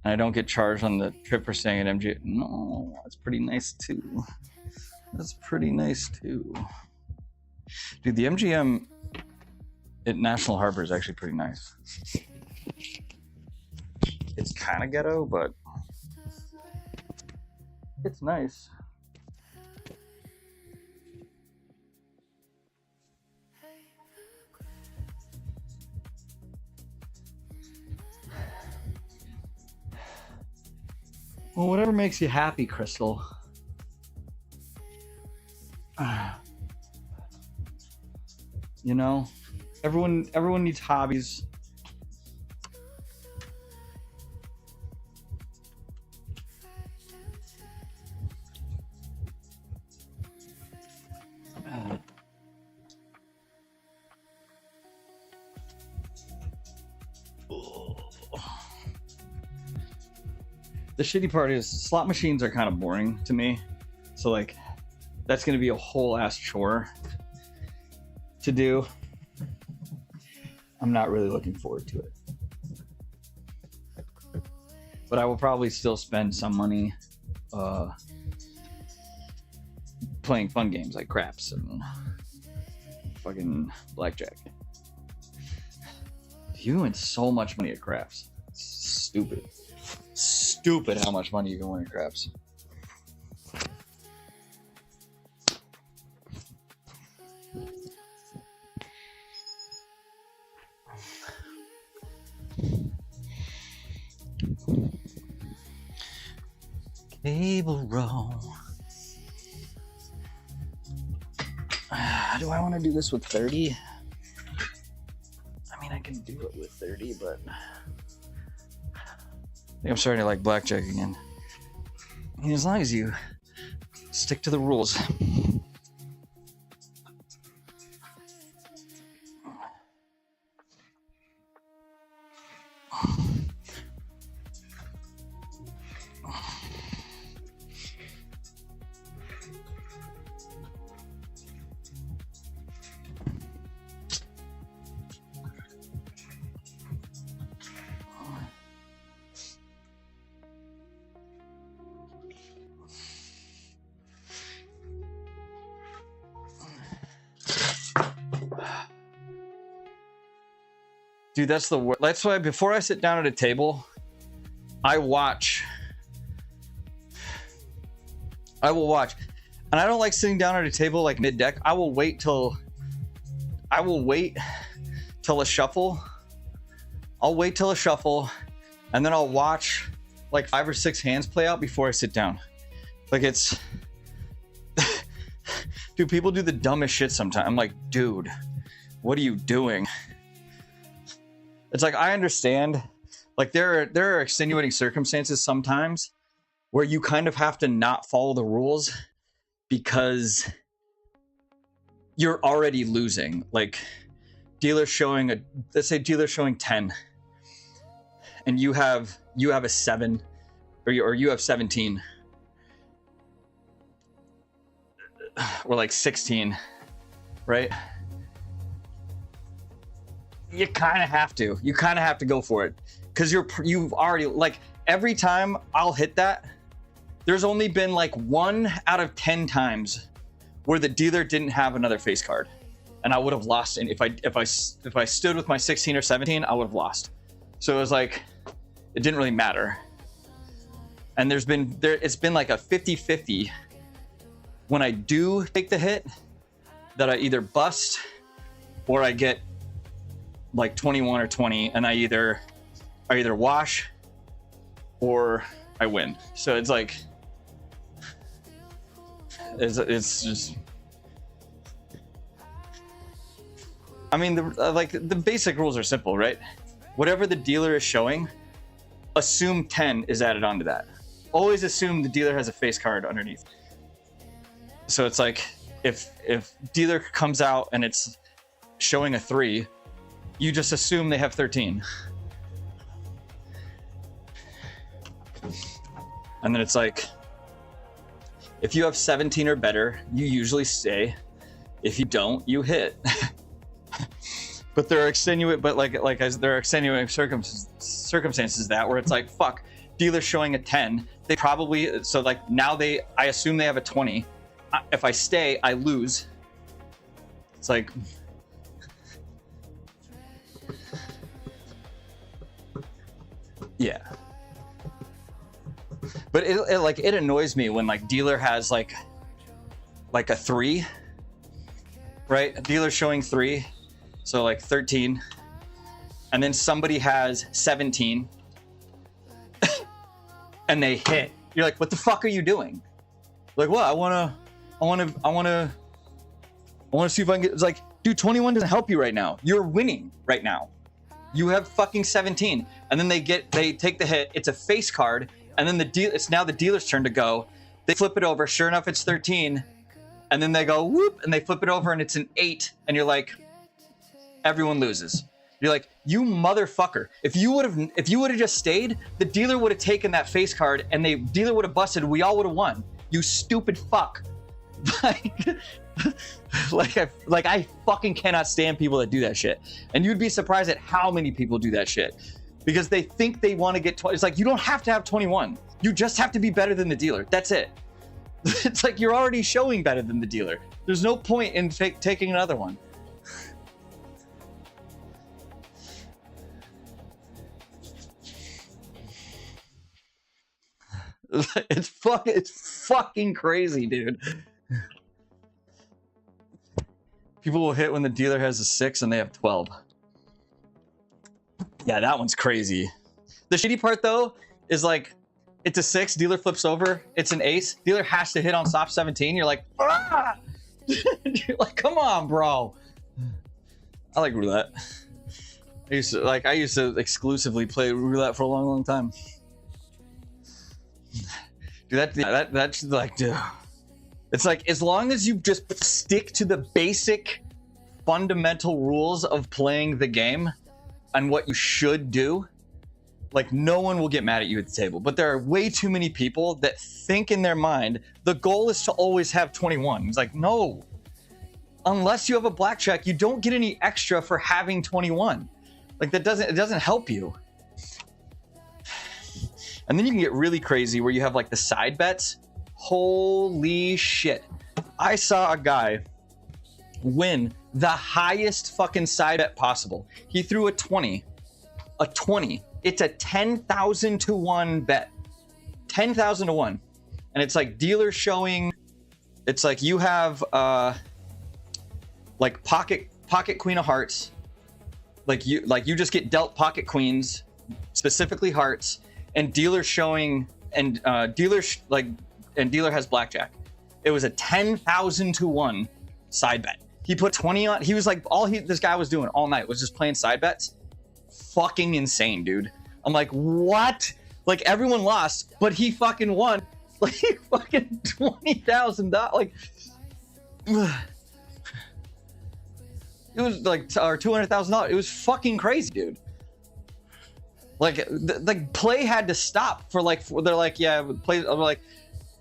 I don't get charged on the trip for staying at MGM. No, that's pretty nice too. That's pretty nice too. Dude, the MGM at National Harbor is actually pretty nice. It's kind of ghetto, but it's nice. Well, whatever makes you happy, Crystal. Everyone needs hobbies. The shitty part is slot machines are kind of boring to me. So like, that's gonna be a whole ass chore to do. I'm not really looking forward to it. But I will probably still spend some money playing fun games like craps and fucking blackjack. You win so much money at craps. It's stupid. Stupid how much money you can win at craps. Cable roll. Do I want to do this with 30? I mean, I can do it with 30, but I think I'm starting to like blackjack again. I mean, as long as you stick to the rules. Dude, that's the worst. That's why before I sit down at a table, I will watch. And I don't like sitting down at a table like mid-deck. I will wait till a shuffle. I'll wait till a shuffle, and then I'll watch like 5 or 6 hands play out before I sit down. Like it's, dude, people do the dumbest shit sometimes. I'm like, dude, what are you doing? It's like, I understand, like there are extenuating circumstances sometimes where you kind of have to not follow the rules because you're already losing. Like let's say dealer showing 10 and you have a 7 or you have 17 or like 16, right? You kind of have to go for it because you've already, like, every time I'll hit that, there's only been like 1 out of 10 times where the dealer didn't have another face card and I would have lost. And if I stood with my 16 or 17, I would have lost. So it was like, it didn't really matter. And it's been like a 50-50 when I do take the hit that I either bust or I get like 21 or 20 and I either wash or I win. So it's like it's just, I mean, the basic rules are simple, right? Whatever the dealer is showing, assume 10 is added onto that. Always assume the dealer has a face card underneath. So it's like if dealer comes out and it's showing a 3, you just assume they have 13. And then it's like, if you have 17 or better, you usually stay. If you don't, you hit. But there are extenuating circumstances that where it's like, fuck, dealer's showing a 10. They probably, so like now I assume they have a 20. If I stay, I lose. It's like, yeah. But it annoys me when like dealer has like a 3, right? Dealer showing 3, so like 13, and then somebody has 17 and they hit. You're like, what the fuck are you doing? Like, what? I wanna see if I can get. It's like, dude, 21 doesn't help you right now. You're winning right now. You have fucking 17, and then they take the hit. It's a face card, and then it's now the dealer's turn to go. They flip it over. Sure enough, it's 13, and then they go whoop, and they flip it over, and it's an 8, and you're like, everyone loses. You're like, you motherfucker. If you would have just stayed, the dealer would have taken that face card and the dealer would have busted. We all would have won. You stupid fuck. like I fucking cannot stand people that do that shit. And you'd be surprised at how many people do that shit because they think they want to get 20. It's like, you don't have to have 21. You just have to be better than the dealer. That's it. It's like you're already showing better than the dealer. There's no point in taking another one. It's fucking crazy, dude. People will hit when the dealer has a 6 and they have 12. Yeah, that one's crazy. The shitty part though is like, it's a 6, dealer flips over, it's an ace, dealer has to hit on soft 17. You're like, ah! You're like, come on, bro. I like roulette. I used to exclusively play roulette for a long time. Dude, that's like, dude. It's like, as long as you just stick to the basic fundamental rules of playing the game and what you should do, like, no one will get mad at you at the table. But there are way too many people that think in their mind the goal is to always have 21. It's like, no. Unless you have a blackjack, you don't get any extra for having 21. Like, it doesn't help you. And then you can get really crazy where you have like the side bets. Holy shit. I saw a guy win the highest fucking side bet possible. He threw a 20. A 20. It's a 10,000 to 1 bet. 10,000 to 1. And it's like dealer showing, it's like you have like pocket queen of hearts. Like you just get dealt pocket queens, specifically hearts, and dealer showing, and dealer has blackjack. It was a 10,000 to 1 side bet. He put 20 on. He was like, this guy was doing all night was just playing side bets. Fucking insane, dude. I'm like, what? Like, everyone lost, but he fucking won. Like, fucking $20,000. Like, it was like, or $200,000. It was fucking crazy, dude. Like, play had to stop for like, they're like, yeah, play. I'm like,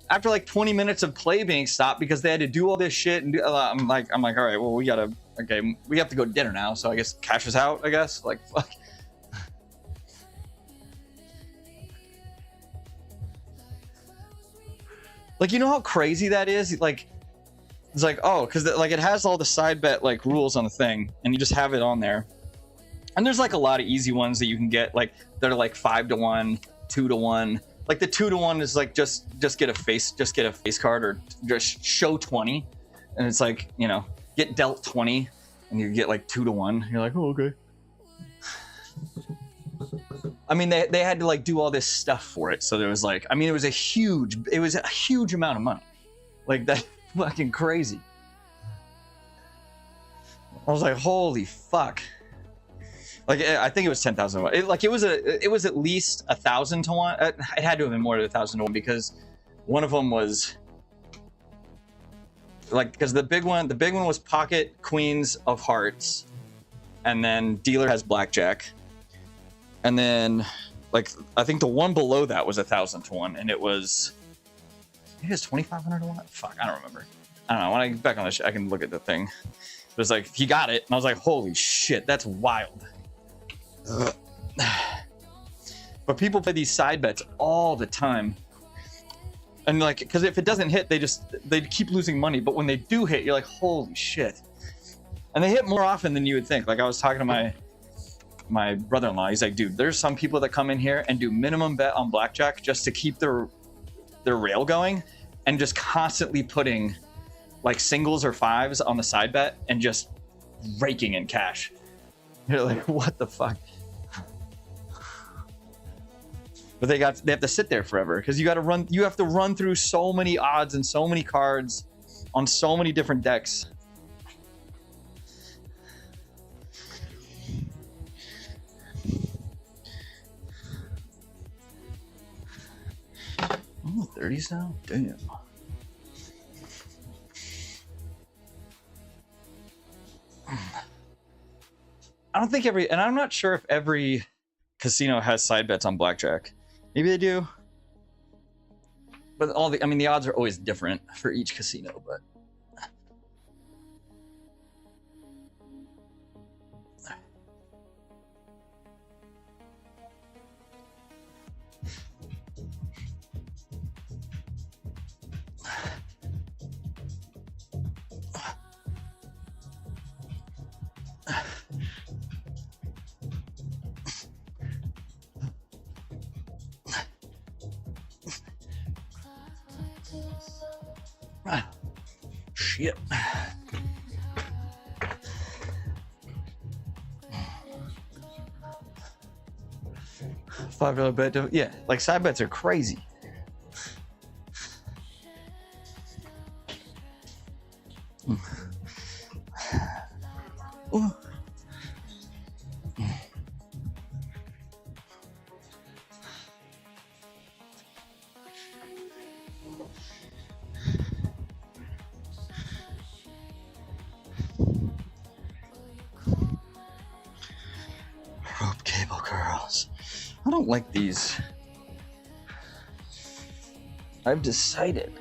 after like 20 minutes of play being stopped because they had to do all this shit, and I'm like, all right, well, we have to go to dinner now, so I guess cash is out, I guess. Like, fuck. Like, you know how crazy that is? Like, it's like, oh, because like it has all the side bet like rules on the thing, and you just have it on there. And there's like a lot of easy ones that you can get, like that are like 5 to 1, 2 to 1. Like the 2 to 1 is like just get a face card or just show 20, and it's like, you know, get dealt 20, and you get like 2 to 1. You're like, oh, okay. I mean, they had to like do all this stuff for it, so there was like, I mean, it was a huge amount of money, like that, fucking crazy. I was like, holy fuck. Like, I think it was 10,000. It was at least 1,000 to 1. It had to have been more than 1,000 to 1 because one of them was like, because the big one was pocket queens of hearts, and then dealer has blackjack, and then like I think the one below that was 1,000 to 1, and it was 2,500 to 1. Fuck, I don't remember. I don't know. When I get back on the I can look at the thing. It was like he got it, and I was like, holy shit, that's wild. But people play these side bets all the time, and like, because if it doesn't hit, they keep losing money. But when they do hit, you're like, holy shit. And they hit more often than you would think. Like, I was talking to my brother-in-law. He's like, dude, there's some people that come in here and do minimum bet on blackjack just to keep their rail going, and just constantly putting like singles or fives on the side bet and just raking in cash. You're like, what the fuck? But they have to sit there forever because you have to run through so many odds and so many cards on so many different decks. Oh, 30s now? Damn. I don't think and I'm not sure if every casino has side bets on blackjack. Maybe they do. But I mean, the odds are always different for each casino, but. Shit. $5 bet. Yeah, like side bets are crazy. Ooh. Rope cable curls. I don't like these. I've decided.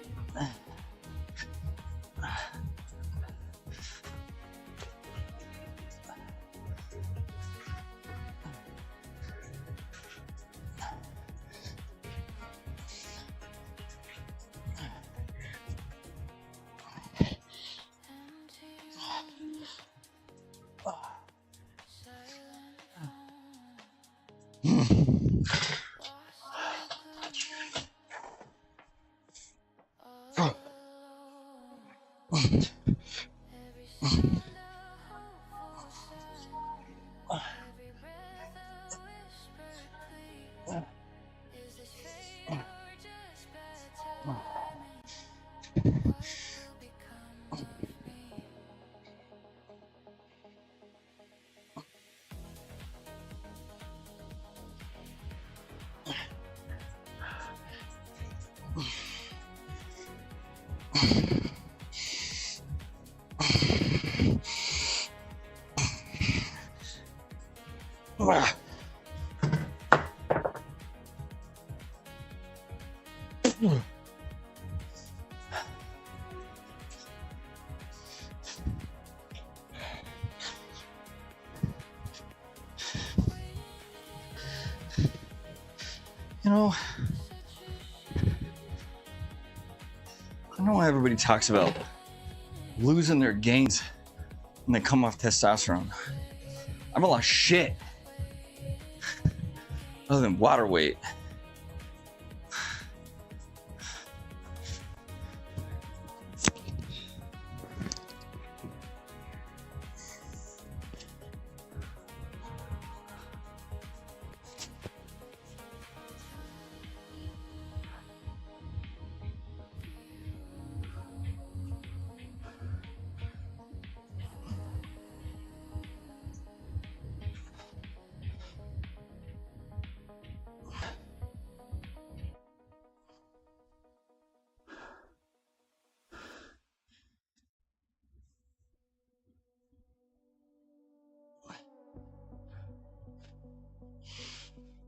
You know, I know why everybody talks about losing their gains when they come off testosterone. I haven't lost shit other than water weight.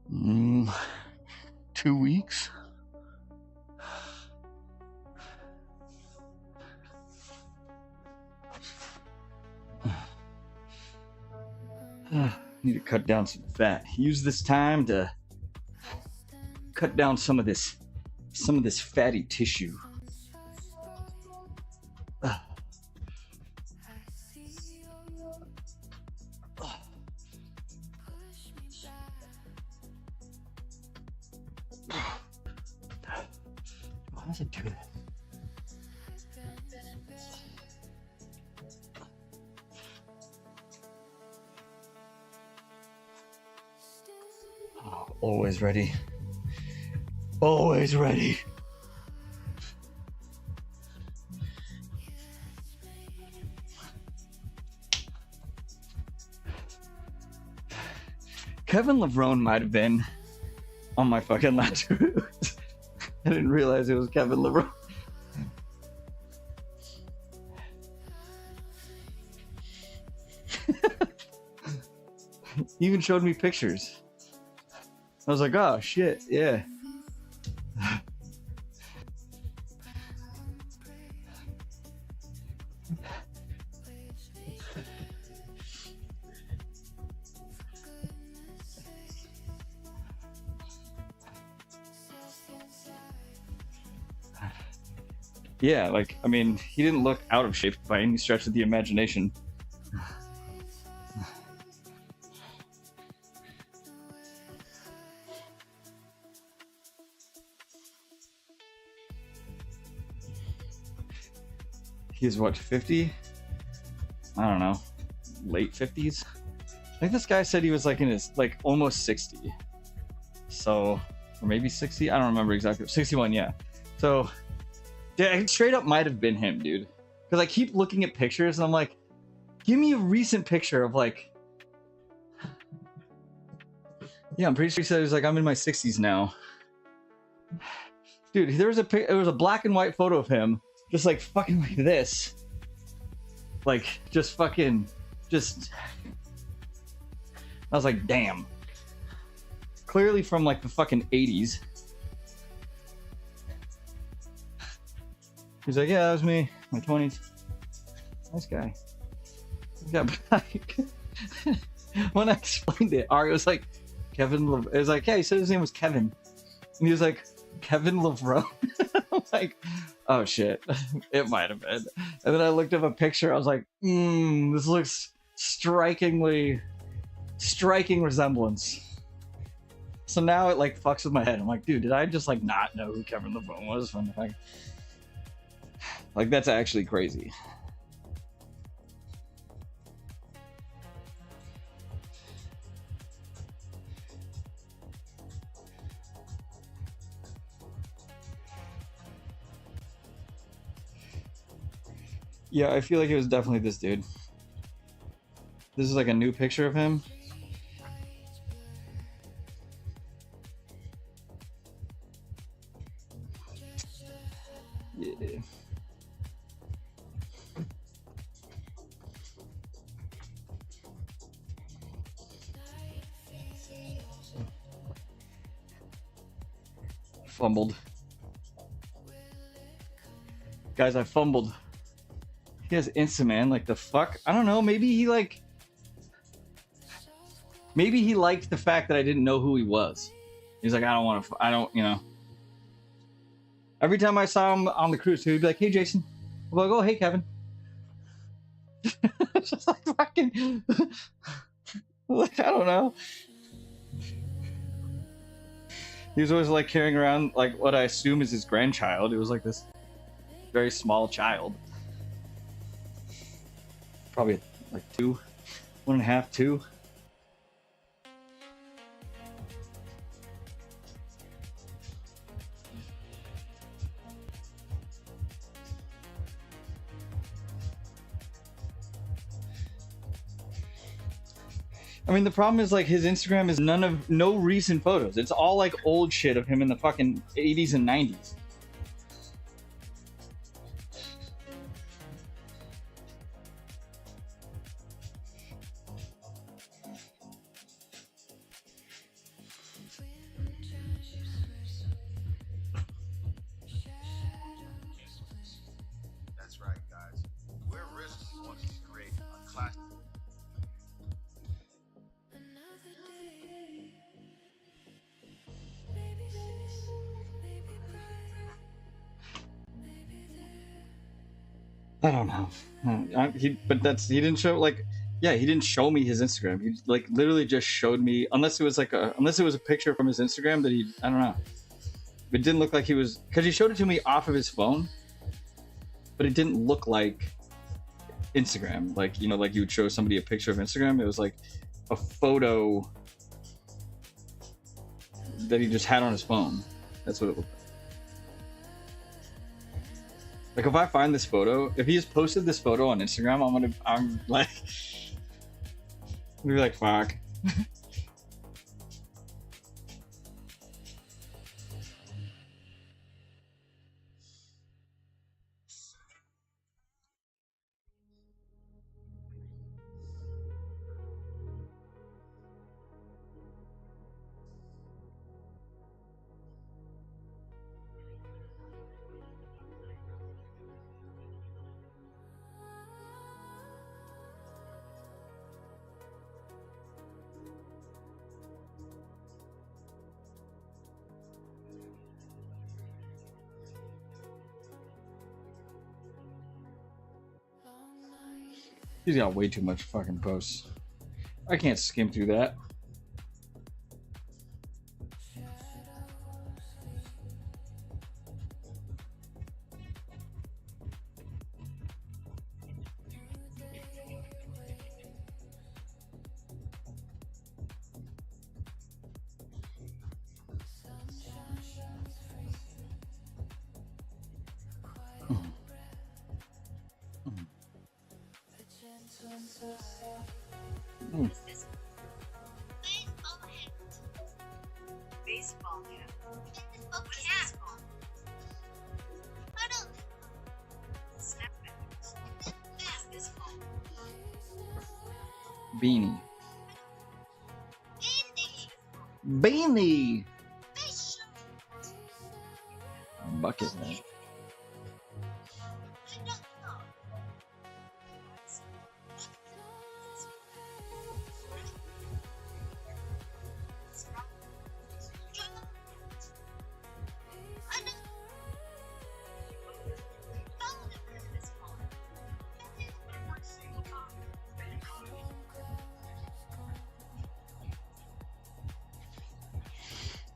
Mm, 2 weeks. Need to cut down some fat. Use this time to cut down some of this fatty tissue. Why does it do this? Oh, always ready. Always ready. Kevin Levrone might have been on my fucking last route. I didn't realize it was Kevin Levrone. He even showed me pictures. I was like, oh shit, yeah. Yeah, like, I mean, he didn't look out of shape by any stretch of the imagination. He's what, 50? I don't know, late 50s? I think this guy said he was like in his, like, almost 60. So, or maybe 60? I don't remember exactly. 61, yeah. So, yeah, it straight up might have been him, dude. Because I keep looking at pictures and I'm like, give me a recent picture of like... Yeah, I'm pretty sure he said he was like, I'm in my 60s now. Dude, there was a black and white photo of him, just like fucking like this. Like, just fucking, just... I was like, damn. Clearly from like the fucking 80s. He's like, yeah, that was me, my 20s. Nice guy. Yeah, when I explained it, Ari was like, Kevin, it was like, yeah, he said his name was Kevin. And he was like, Kevin Levrone? I'm like, oh shit, it might have been. And then I looked up a picture, I was like, this looks striking resemblance. So now it like fucks with my head. I'm like, dude, did I just like not know who Kevin Levrone was from the fact? Like, that's actually crazy. Yeah, I feel like it was definitely this dude. This is like a new picture of him. Yeah. Fumbled. Guys, I fumbled. He has Instaman, like the fuck? I don't know, maybe he liked the fact that I didn't know who he was. He's like, you know. Every time I saw him on the cruise, he'd be like, hey, Jason. I'm like, oh, hey, Kevin. It's just like fucking, like, I don't know. He was always like carrying around like what I assume is his grandchild. It was like this very small child. Probably like 1.5, 2. I mean, the problem is like his Instagram is no recent photos. It's all like old shit of him in the fucking 80s and 90s. That's right, guys. We're risky once we create a class. I don't know. He didn't show like, yeah, he didn't show me his Instagram. He like literally just showed me, unless it was a picture from his Instagram that I don't know. It didn't look like he was, because he showed it to me off of his phone, but it didn't look like Instagram. Like, you know, like you would show somebody a picture of Instagram. It was like a photo that he just had on his phone. That's what it looked like. Like, if I find this photo, if he has posted this photo on Instagram, I'm like, I'm gonna be like, fuck. He's got way too much fucking posts. I can't skim through that. Baseball cap. What is this called? Snapback. What is this called? Beanie. Beanie. Bucket hat.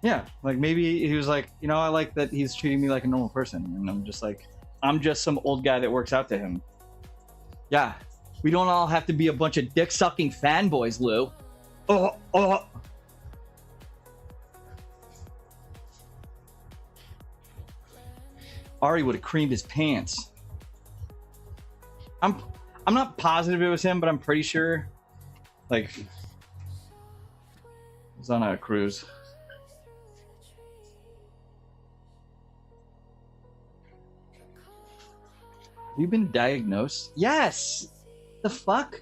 Yeah, like maybe he was like, you know, I like that he's treating me like a normal person, and I'm just like, I'm just some old guy that works out to him. Yeah, we don't all have to be a bunch of dick-sucking fanboys, Lou. Ari would have creamed his pants. I'm not positive it was him, but I'm pretty sure. Like, he was on a cruise. Have you been diagnosed? Yes! The fuck?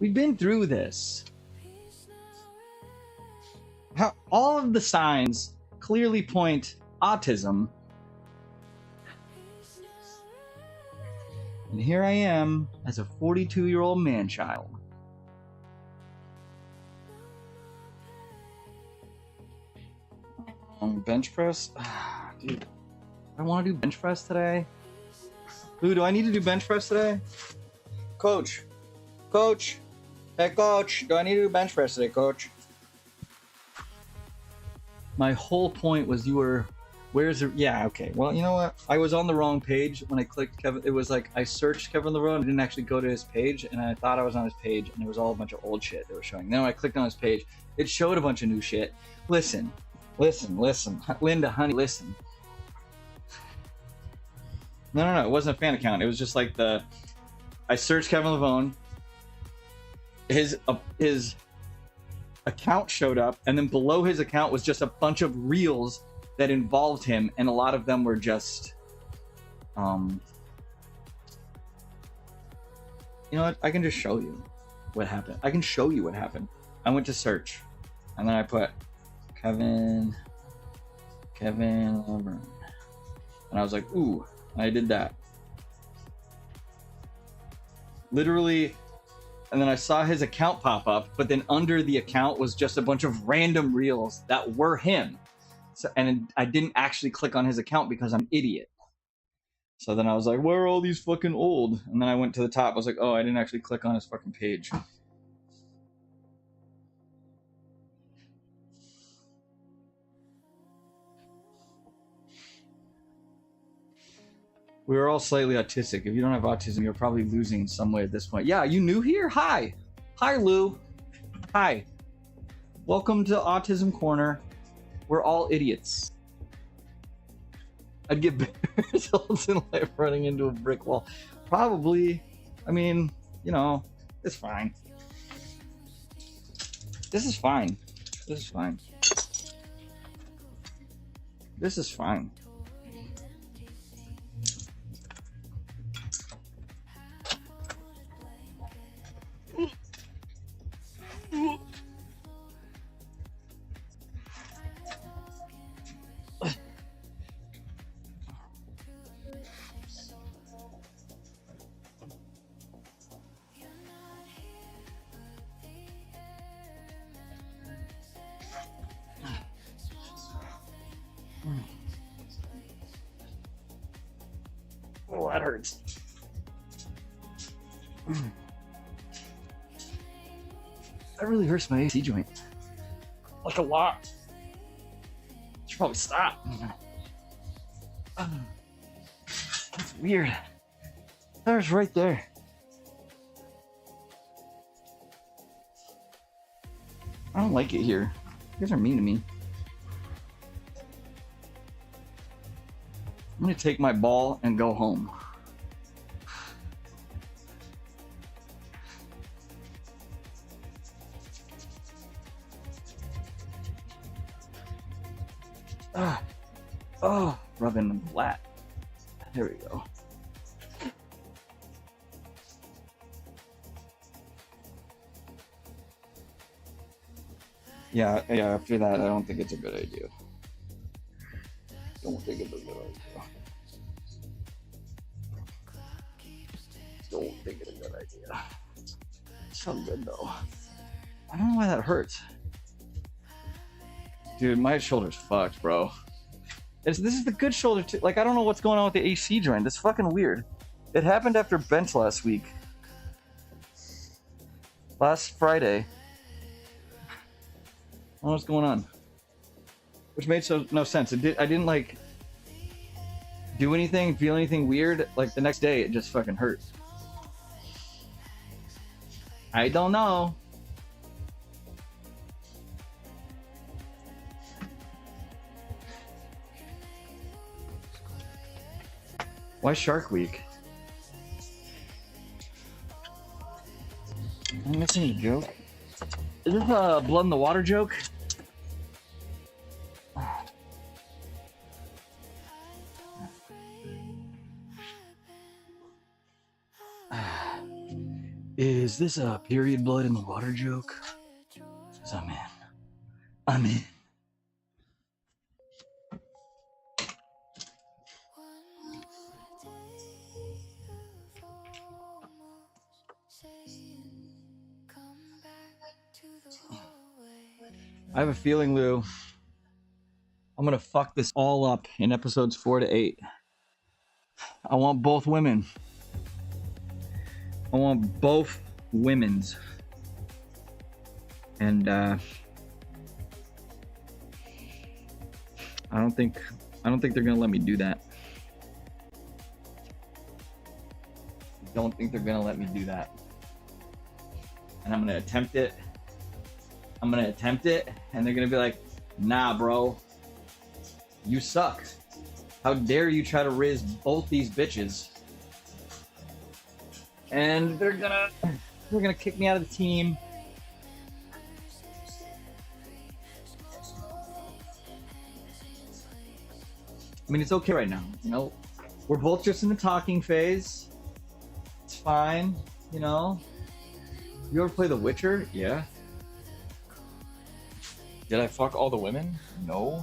We've been through this. How all of the signs clearly point autism. And here I am as a 42-year-old man-child. Bench press? Dude, I want to do bench press today. Lou, do I need to do bench press today? Coach. Coach. Hey, coach. Do I need to do bench press today, coach? My whole point was you were... Where's the... Yeah, okay. Well, you know what? I was on the wrong page when I clicked Kevin. It was like I searched Kevin LeBron. I didn't actually go to his page, and I thought I was on his page, and there was all a bunch of old shit that was showing. Then when I clicked on his page, it showed a bunch of new shit. Listen. Linda, honey, listen. No. It wasn't a fan account. It was just like I searched Kevin Levone. His account showed up, and then below his account was just a bunch of reels that involved him, and a lot of them were just, you know what? I can just show you what happened. I can show you what happened. I went to search, and then I put Kevin Levone, and I was like, ooh. I did that. Literally, and then I saw his account pop up, but then under the account was just a bunch of random reels that were him. So, and I didn't actually click on his account because I'm an idiot. So then I was like, where are all these fucking old? And then I went to the top. I was like, oh, I didn't actually click on his fucking page. We were all slightly autistic. If you don't have autism, you're probably losing in some way at this point. Yeah, you new here? Hi. Hi, Lou. Hi. Welcome to Autism Corner. We're all idiots. I'd get better results in life running into a brick wall. Probably. I mean, you know, it's fine. This is fine. This is fine. This is fine. Oh, that hurts. That really hurts my AC joint. Like a lot. Should probably stop. That's weird. There's right there. I don't like it here. You guys are mean to me. I'm gonna take my ball and go home. Oh, rubbing the flat. There we go. Yeah, after that, I don't think it's a good idea. Don't think it's a good idea. Don't think it's a good idea. It's so good though. I don't know why that hurts. Dude, my shoulder's fucked, bro. This is the good shoulder too. Like, I don't know what's going on with the AC joint. That's fucking weird. It happened after bench last week. Last Friday. I don't know what's going on. Which made no sense. I didn't like do anything, feel anything weird. Like the next day, it just fucking hurt. I don't know. Why Shark Week? Am I missing a joke? Is this a blood in the water joke? Is this a period blood in the water joke? 'Cause I'm in. I'm in. I have a feeling, Lou, I'm gonna fuck this all up in episodes 4 to 8. I want both women. I want both women's. And I don't think they're gonna let me do that. I don't think they're gonna let me do that. And I'm gonna attempt it. And they're gonna be like, nah, bro, you suck. How dare you try to riz both these bitches? And they're gonna kick me out of the team. I mean, it's okay right now, you know? We're both just in the talking phase. It's fine, you know? You ever play The Witcher? Yeah. Did I fuck all the women? No.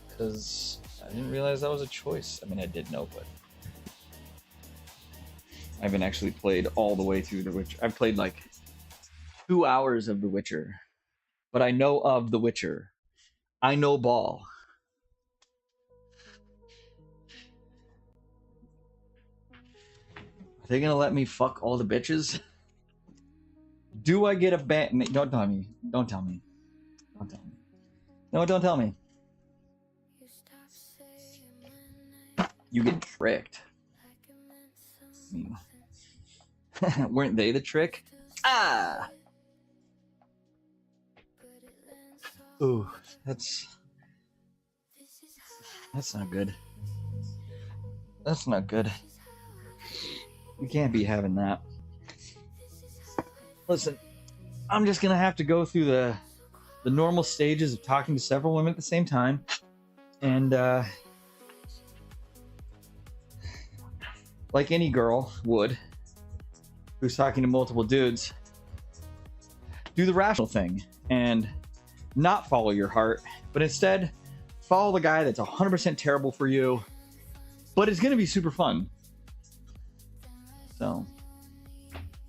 Because I didn't realize that was a choice. I mean, I did know, but I haven't actually played all the way through The Witcher. I've played like 2 hours of The Witcher, but I know of The Witcher. I know ball. Are they gonna let me fuck all the bitches? Do I get a ban? Don't tell me. Don't tell me. Don't tell me. No, don't tell me. You get tricked. Weren't they the trick? Ah! Ooh, that's not good. That's not good. We can't be having that. Listen, I'm just gonna have to go through the normal stages of talking to several women at the same time, and like any girl would who's talking to multiple dudes, do the rational thing and not follow your heart, but instead follow the guy that's 100% terrible for you, but it's gonna be super fun. So,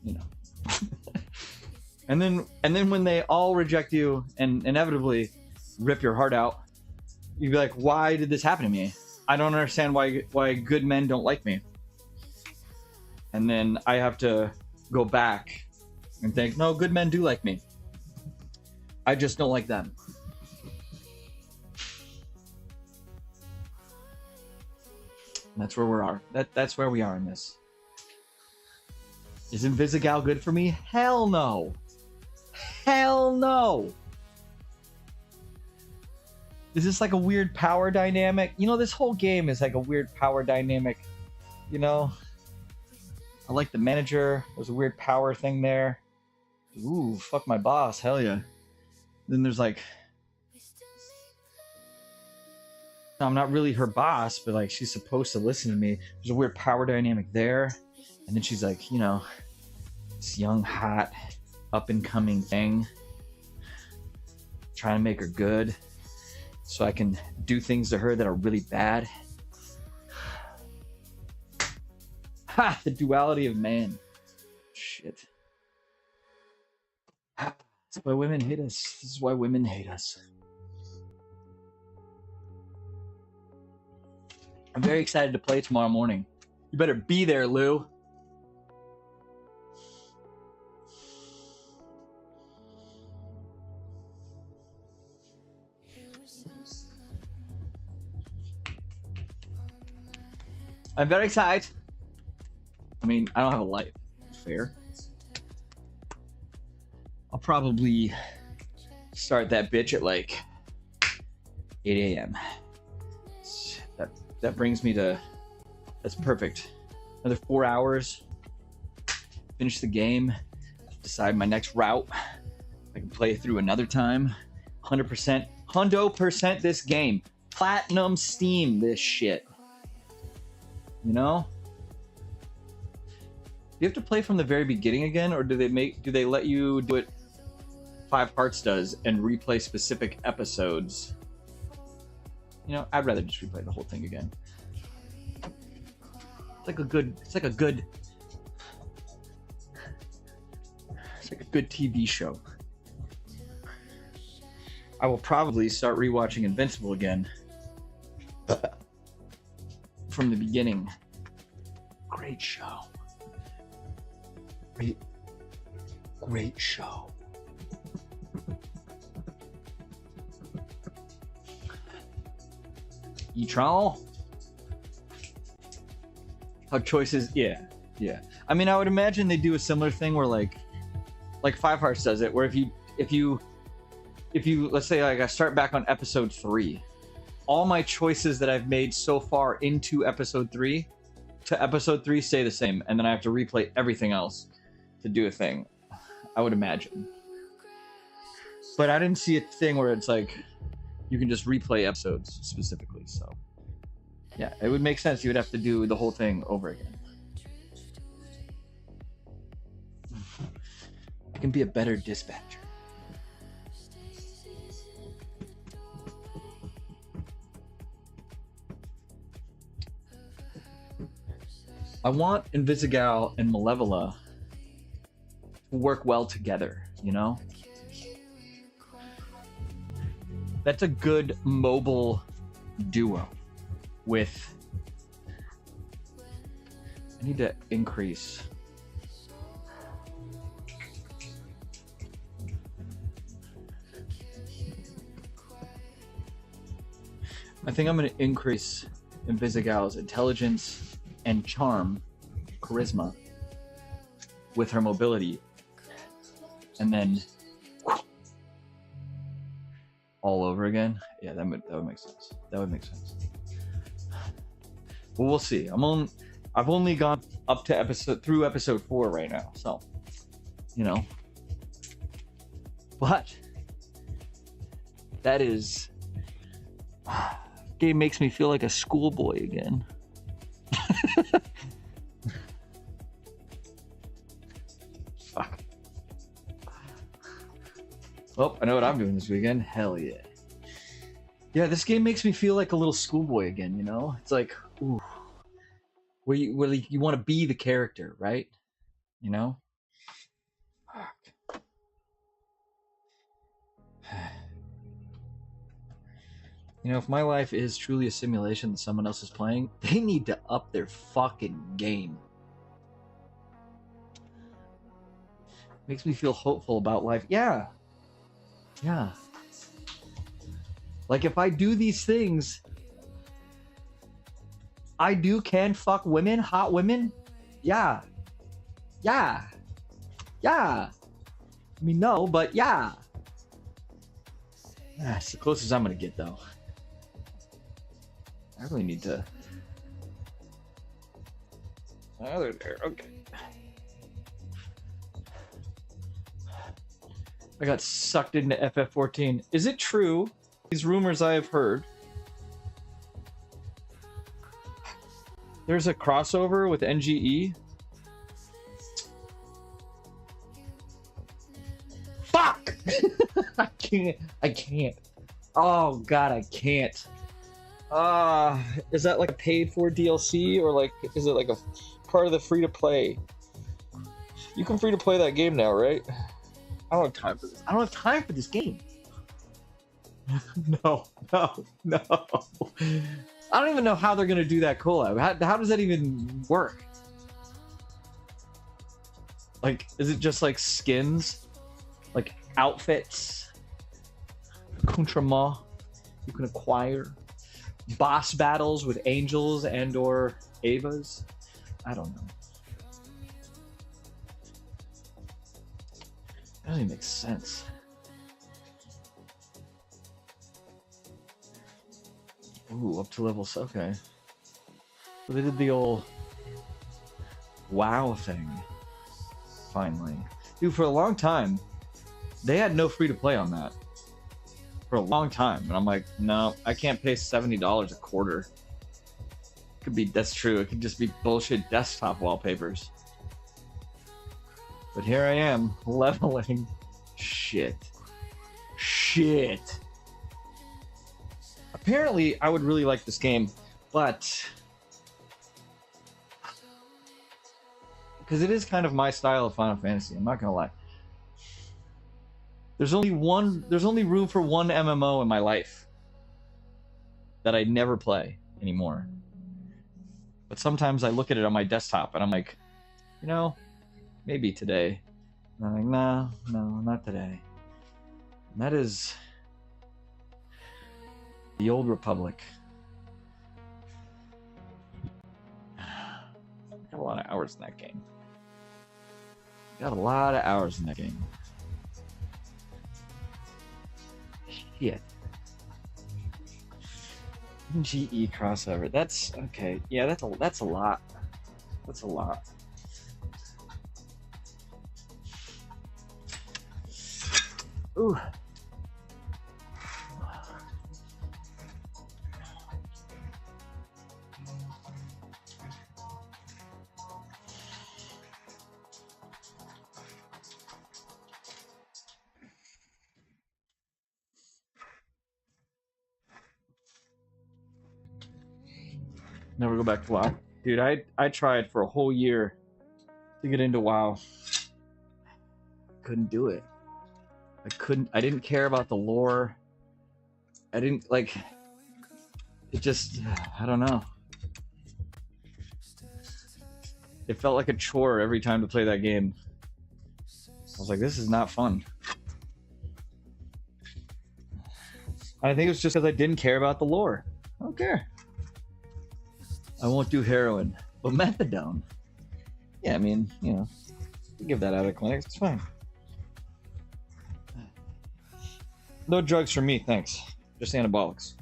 you know. And then when they all reject you and inevitably rip your heart out, you'd be like, why did this happen to me? I don't understand why good men don't like me. And then I have to go back and think, no, good men do like me. I just don't like them. That's where we are. That's where we are in this. Is Invisigal good for me? Hell no. Hell no. Is this like a weird power dynamic? You know, this whole game is like a weird power dynamic. You know? I like the manager. There's a weird power thing there. Ooh, fuck my boss. Hell yeah. Then there's like... I'm not really her boss, but like she's supposed to listen to me. There's a weird power dynamic there. And then she's like, you know, this young, hot, up-and-coming thing. Trying to make her good. So I can do things to her that are really bad. Ha! The duality of man. Shit. That's why women hate us. This is why women hate us. I'm very excited to play tomorrow morning. You better be there, Lou. I'm very excited. I mean, I don't have a life. Fair. I'll probably start that bitch at like 8 a.m. That brings me to... That's perfect. Another 4 hours. Finish the game. Decide my next route. I can play through another time. 100%. 100% this game. Platinum Steam this shit. You know? Do you have to play from the very beginning again, or do they let you do it 5 Hearts does and replay specific episodes? You know, I'd rather just replay the whole thing again. It's like a good TV show. I will probably start rewatching Invincible again. From the beginning. Great show. Great show. E-Trol? How choices, yeah. I mean, I would imagine they do a similar thing where like 5 Hearts does it, where if you let's say like I start back on episode 3, all my choices that I've made so far into episode 3 to episode 3 stay the same, and then I have to replay everything else to do a thing. I would imagine. But I didn't see a thing where it's like you can just replay episodes specifically, so yeah, it would make sense. You would have to do the whole thing over again. I can be a better dispatcher. I want Invisigal and Malevola to work well together, you know? That's a good mobile duo with... I need to increase... I think I'm going to increase Invisigal's intelligence and charm, charisma, with her mobility, and then all over again. Yeah, that would make sense. That would make sense. Well, we'll see. I've only gone up to through episode 4 right now, so you know. But that is... game makes me feel like a schoolboy again. Fuck. Well, I know what I'm doing this weekend. Hell yeah. Yeah, this game makes me feel like a little schoolboy again, you know? It's like, ooh. Where you want to be the character, right? You know? Fuck. You know, if my life is truly a simulation that someone else is playing, they need to up their fucking game. Makes me feel hopeful about life. Yeah. Yeah. Like if I do these things, can fuck women, hot women. Yeah. Yeah. Yeah. I mean, no, but yeah. That's the closest I'm gonna get though. I really need to. Oh, there. Okay. I got sucked into FF14. Is it true? These rumors I have heard. There's a crossover with NGE. Fuck! I can't. Oh god, I can't. Is that like a paid for DLC or like is it like a part of the free to play? You can free to play that game now, right? I don't have time for this. I don't have time for this game. No. I don't even know how they're gonna do that collab. How does that even work? Like, is it just like skins? Like outfits? Accoutrement you can acquire? Boss battles with angels and or Avas? I don't know. That doesn't even make sense. Ooh, up to level, okay. So they did the old WoW thing. Finally. Dude, for a long time, they had no free to play on that. For a long time. And I'm like, no, I can't pay $70 a quarter. Could be, that's true. It could just be bullshit desktop wallpapers. But here I am, leveling. Shit. Apparently, I would really like this game, but because it is kind of my style of Final Fantasy, I'm not gonna lie. There's only room for one MMO in my life that I never play anymore. But sometimes I look at it on my desktop and I'm like, you know, maybe today. And I'm like, no, not today. And that is the Old Republic. Got a lot of hours in that game. Got a lot of hours in that game. Shit. GE crossover. That's okay. Yeah, that's a lot. That's a lot. Ooh. Never go back to WoW. Dude, I tried for a whole year to get into WoW. Couldn't do it. I didn't care about the lore. I didn't like it just I don't know. It felt like a chore every time to play that game. I was like, this is not fun. I think it was just because I didn't care about the lore. I don't care. I won't do heroin, but methadone. Yeah, I mean, you know, you give that out of clinics, it's fine. No drugs for me, thanks. Just anabolics.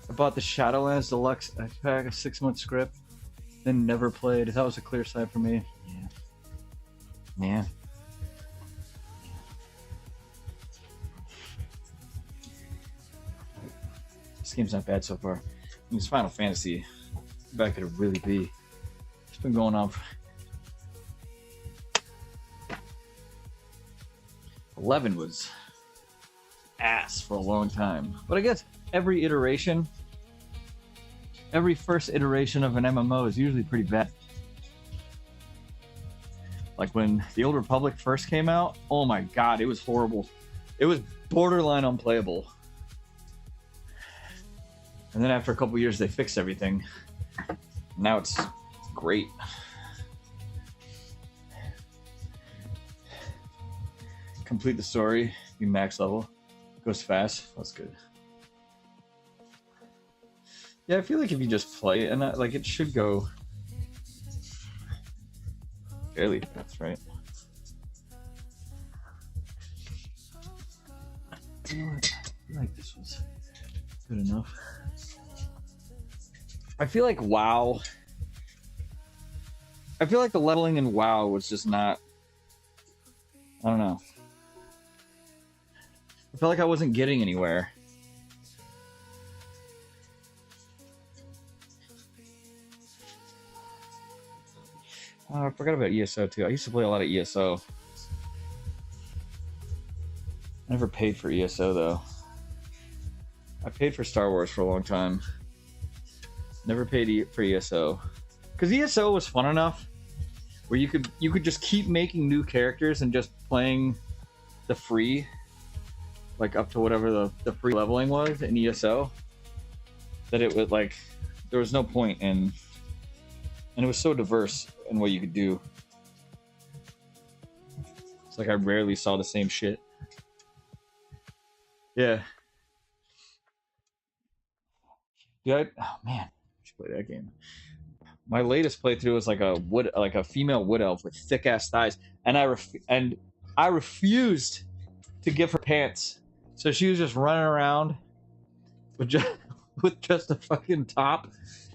I bought the Shadowlands Deluxe pack, a 6-month script, then never played. That was a clear sign for me. Yeah. This game's not bad so far. I mean, it's Final Fantasy. How bad could it really be? It's been going on for 11 was ass for a long time. But I guess every first iteration of an MMO is usually pretty bad. Like when the Old Republic first came out, oh my god, it was horrible. It was borderline unplayable. And then after a couple years, they fixed everything. Now it's great. Complete the story, be max level. Goes fast, that's good. Yeah, I feel like if you just play it, and like it should go fairly fast, right? I feel like this was good enough. I feel like WoW. I feel like the leveling in WoW was just not. I don't know. I felt like I wasn't getting anywhere. Oh, I forgot about ESO too. I used to play a lot of ESO. I never paid for ESO though. I paid for Star Wars for a long time. Never paid for ESO. Because ESO was fun enough where you could just keep making new characters and just playing the free, like up to whatever the free leveling was in ESO, that it would like there was no point in, and it was so diverse in what you could do. It's like I rarely saw the same shit. Yeah. Yeah. Oh man, I should play that game. My latest playthrough was like a female wood elf with thick ass thighs, and I refused to give her pants, so she was just running around with just a fucking top,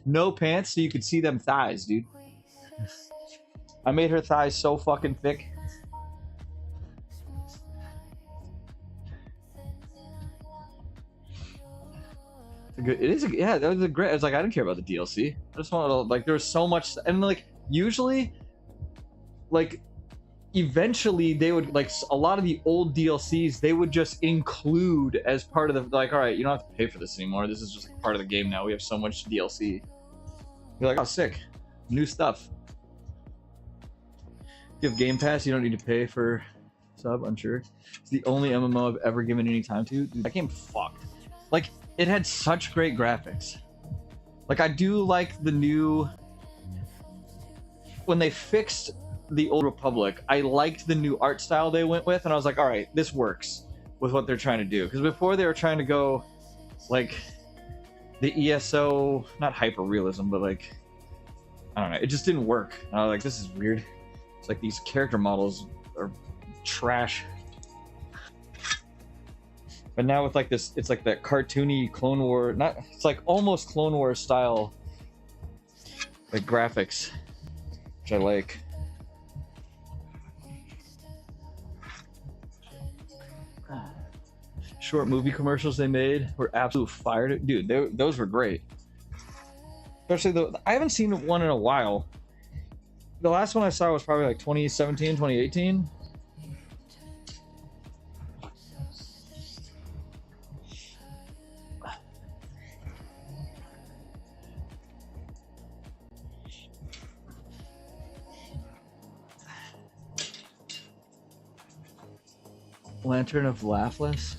no pants, so you could see them thighs, dude. I made her thighs so fucking thick. It is, yeah. That was a great. I was like, I didn't care about the DLC. I just wanted to, like, there was so much, and like usually, like, eventually they would, like, a lot of the old DLCs they would just include as part of the, like, all right, you don't have to pay for this anymore. This is just like part of the game now. We have so much DLC. You're like, oh, sick, new stuff. If you have Game Pass, you don't need to pay for sub. Unsure. It's the only MMO I've ever given any time to. Dude, that game fucked. Like, it had such great graphics. Like, I do like the new, when they fixed the Old Republic, I liked the new art style they went with, and I was like, all right, this works with what they're trying to do. Because before they were trying to go like the ESO, not hyper realism, but like, I don't know, it just didn't work. And I was like, this is weird. It's like these character models are trash. But now with like this, it's like that cartoony Clone War, it's like almost Clone War style, like graphics, which I like. Short movie commercials they made were absolute fire, dude. Those were great. Especially I haven't seen one in a while. The last one I saw was probably like 2017, 2018. Lantern of Laughless.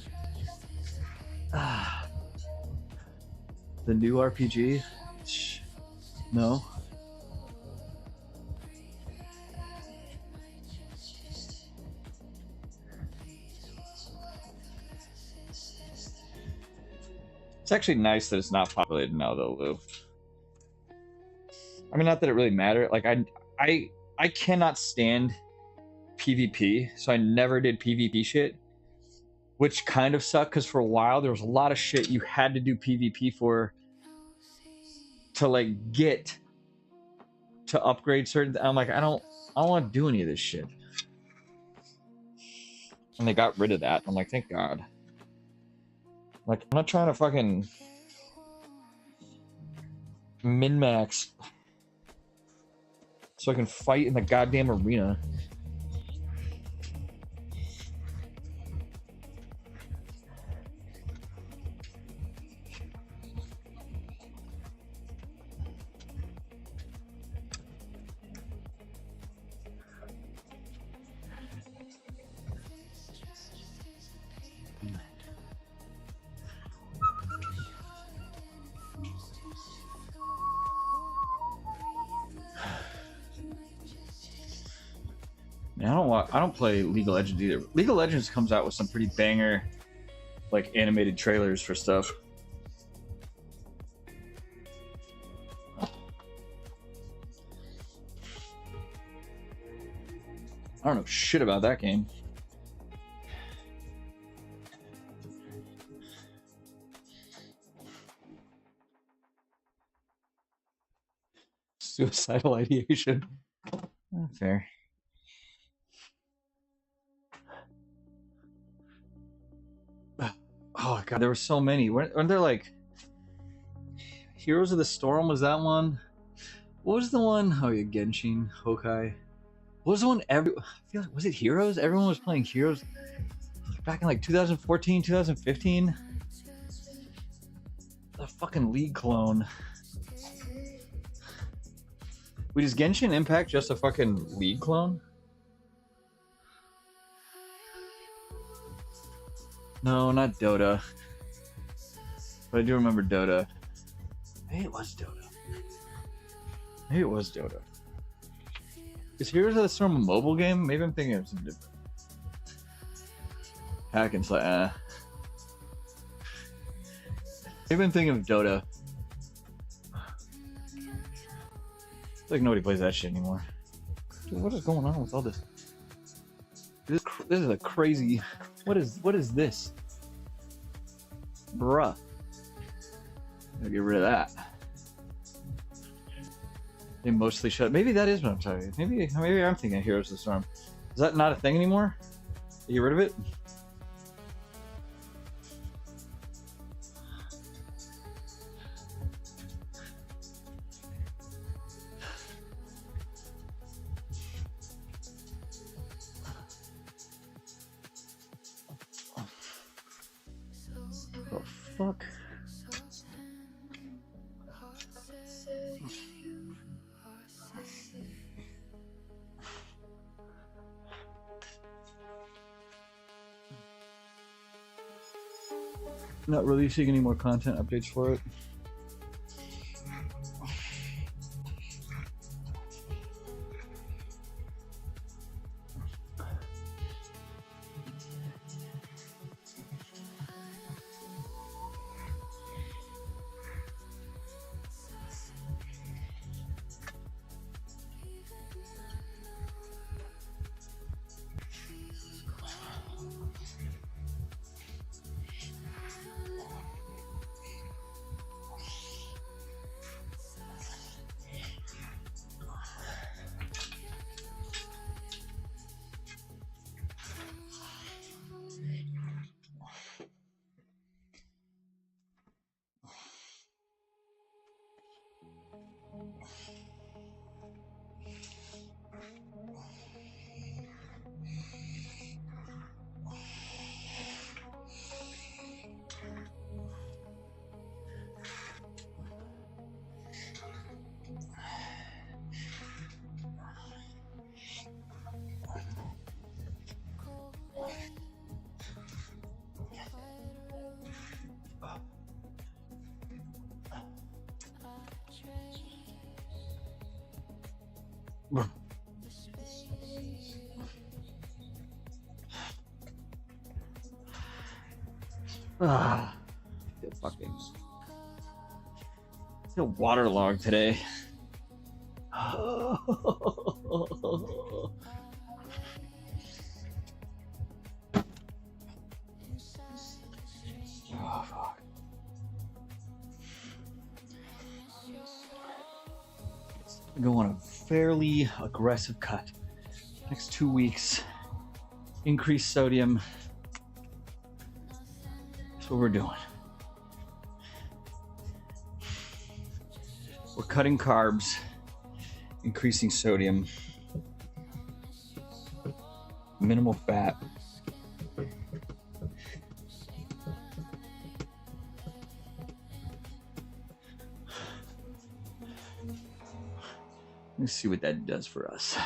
The new RPG? No. It's actually nice that it's not populated now, though, Lou. I mean, not that it really mattered. Like, I cannot stand PvP, so I never did PvP shit, which kind of sucked because for a while there was a lot of shit you had to do PvP for to like get to upgrade certain. I'm like, I don't want to do any of this shit, and they got rid of that. I'm like, thank God. Like, I'm not trying to fucking min-max so I can fight in the goddamn arena. I don't play League of Legends either. League of Legends comes out with some pretty banger, like animated trailers for stuff. I don't know shit about that game. Suicidal ideation. Fair. Oh god, there were so many. Weren't there like Heroes of the Storm? Was that one? What was the one? Oh yeah, Genshin, Hokai. What was the one? I feel like, was it Heroes? Everyone was playing Heroes back in like 2014, 2015. The fucking League clone. Wait, is Genshin Impact just a fucking League clone? No, not Dota. But I do remember Dota. Maybe it was Dota. Maybe it was Dota. Is Heroes of the Storm a mobile game? Maybe I'm thinking of something different. Hack and slash. Maybe I'm thinking of Dota. Like nobody plays that shit anymore. Dude, what is going on with all this? This is a crazy. What is this? Bruh. Gotta get rid of that. They mostly shut. Maybe that is what I'm talking about. Maybe I'm thinking of Heroes of the Storm. Is that not a thing anymore? Did you get rid of it? Oh fuck. Not releasing any more content updates for it. Fucking feel waterlogged today. Oh, fuck. Go on a fairly aggressive cut. Next 2 weeks. Increase sodium. That's what we're doing. We're cutting carbs, increasing sodium, minimal fat. Let's see what that does for us.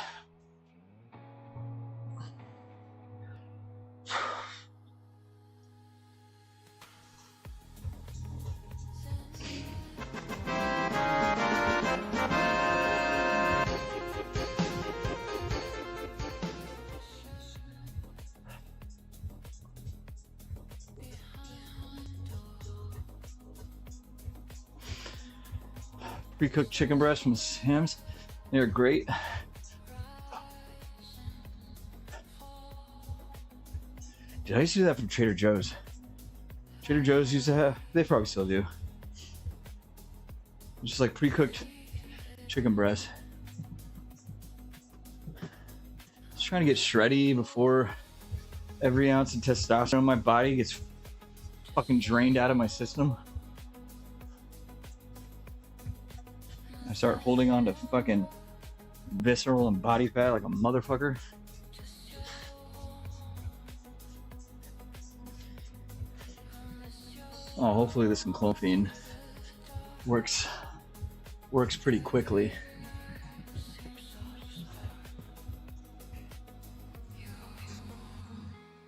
pre-cooked chicken breast from Sam's. They're great. Did I used to do that from Trader Joe's? Trader Joe's used to have, they probably still do. Just like pre-cooked chicken breast. Just trying to get shreddy before every ounce of testosterone in my body gets fucking drained out of my system. I start holding on to fucking visceral and body fat like a motherfucker. Oh, hopefully this enclomiphene works pretty quickly.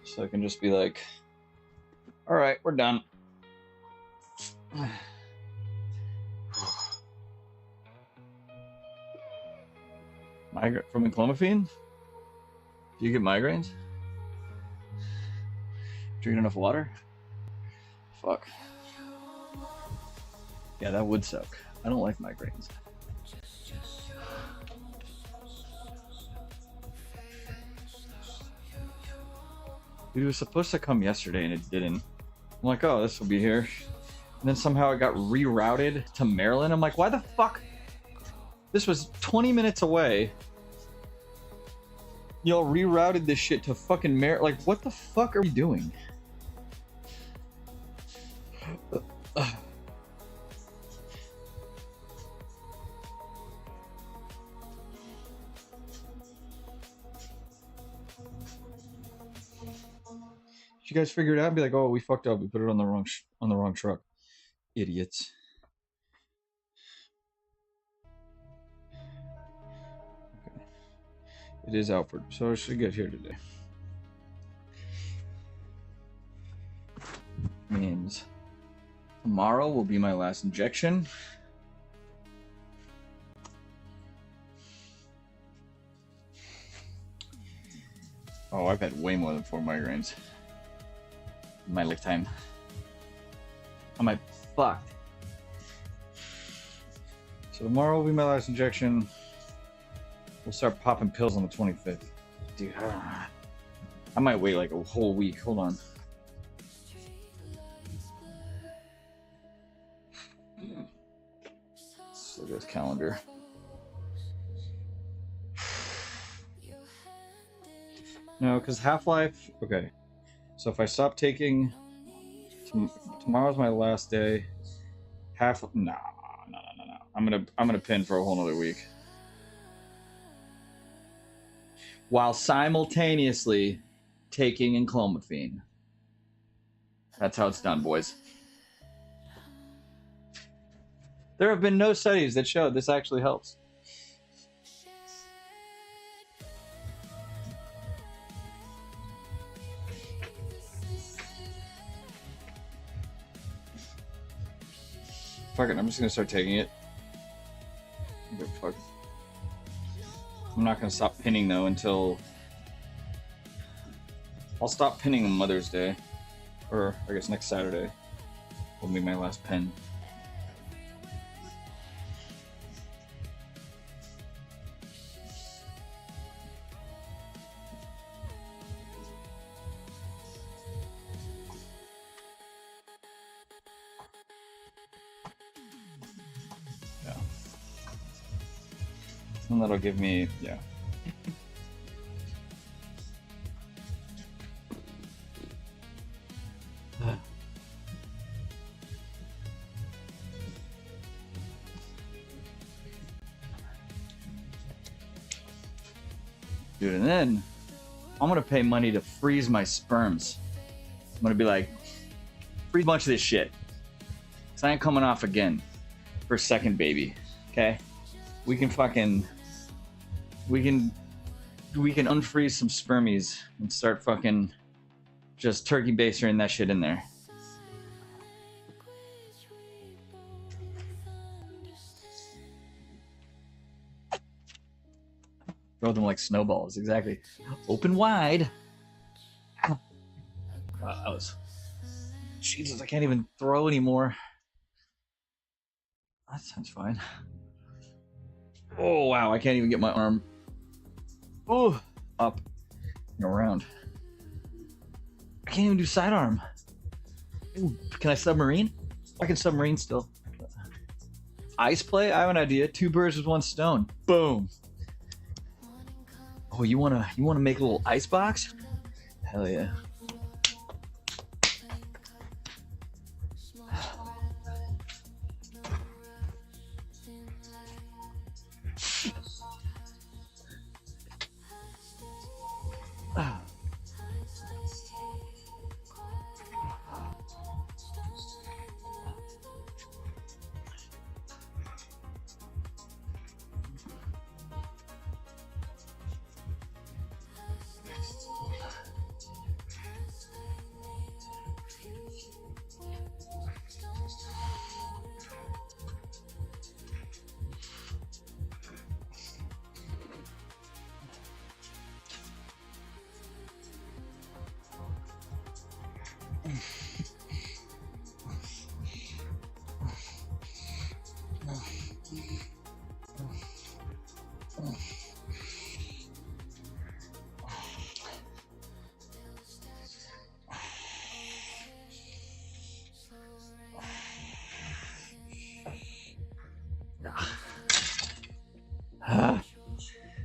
So I can just be like, all right, we're done. From enclomiphene? Do you get migraines? Drink enough water? Fuck. Yeah, that would suck. I don't like migraines. It was supposed to come yesterday and it didn't. I'm like, oh, this will be here. And then somehow it got rerouted to Maryland. I'm like, why the fuck? This was 20 minutes away. Y'all rerouted this shit to fucking Maryland. Like, what the fuck are we doing? You guys figure it out and be like, oh, we fucked up. We put it on the wrong truck. Idiots. Okay. It is Alfred, so I should get here today. Means tomorrow will be my last injection. Oh, I've had way more than 4 migraines in my lifetime. Am I fucked? So tomorrow will be my last injection. We'll start popping pills on the 25th. Dude, I might wait like a whole week. Hold on. Let's look at this calendar. No, because Half-Life. Okay, so if I stop taking, tomorrow's my last day. No. I'm gonna pin for a whole nother week, while simultaneously taking enclomiphene. That's how it's done, boys. There have been no studies that show this actually helps. Fuck it, I'm just gonna start taking it. Fuck. I'm not gonna stop pinning though until I'll stop pinning on Mother's Day, or I guess next Saturday will be my last pin. And that'll give me, yeah. Dude, and then I'm gonna pay money to freeze my sperms. I'm gonna be like, freeze a bunch of this shit. Cause I ain't coming off again for a second baby, okay? We can unfreeze some spermies and start fucking just turkey basering that shit in there. Throw them like snowballs, exactly. Open wide. Wow, that was... Jesus, I can't even throw anymore. That sounds fine. Oh, wow. I can't even get my arm up and around. I can't even do sidearm. Ooh, can I submarine? I can submarine still. Ice play? I have an idea. 2 birds with 1 stone. Boom. Oh, you wanna make a little ice box? Hell yeah.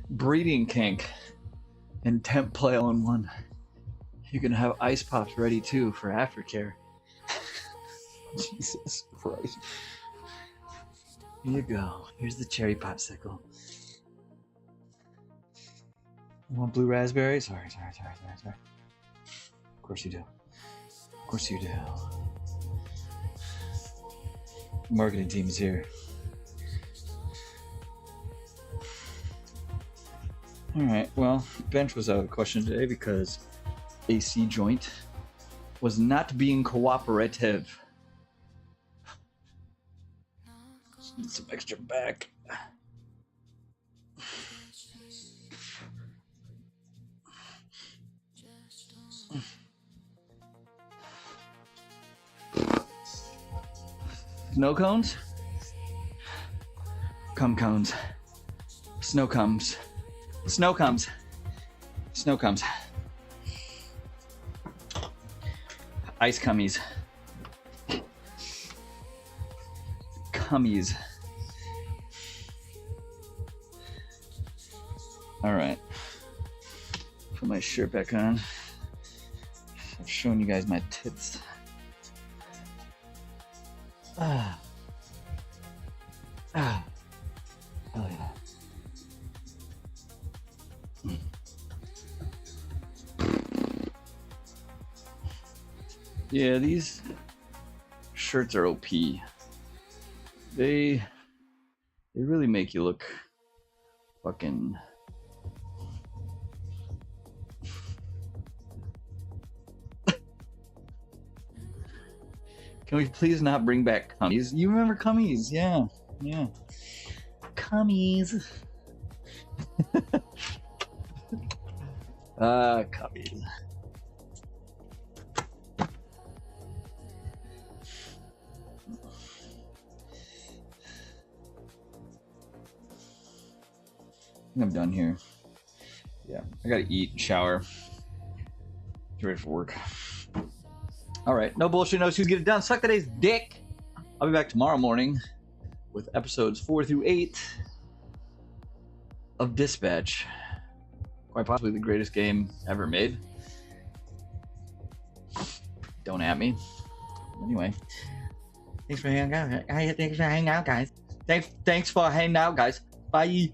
Breeding kink and temp play all in one. You can have ice pops ready too for aftercare. Jesus Christ. Here you go. Here's the cherry popsicle. You want blue raspberry? Sorry. Of course you do. Of course you do. Marketing team is here. Alright, well, bench was out of the question today because AC joint was not being cooperative. Just need some extra back. Snow cones? Cum cones. Snow comes. Snow comes. Snow comes. Ice cummies. Cummies. All right. Put my shirt back on. I've shown you guys my tits. Ah. Ah. Oh yeah. Yeah, these shirts are OP. They really make you look fucking. Can we please not bring back cummies? You remember cummies? Yeah. Cummies. Cummies. I'm done here. Yeah, I gotta eat, shower. Get ready for work. All right, no bullshit, no excuse, get it done. Suck today's dick. I'll be back tomorrow morning with episodes 4 through 8 of Dispatch. Quite possibly the greatest game ever made. Don't at me. Anyway, thanks for hanging out. Thanks for hanging out, guys. Thanks for hanging out, guys. Bye.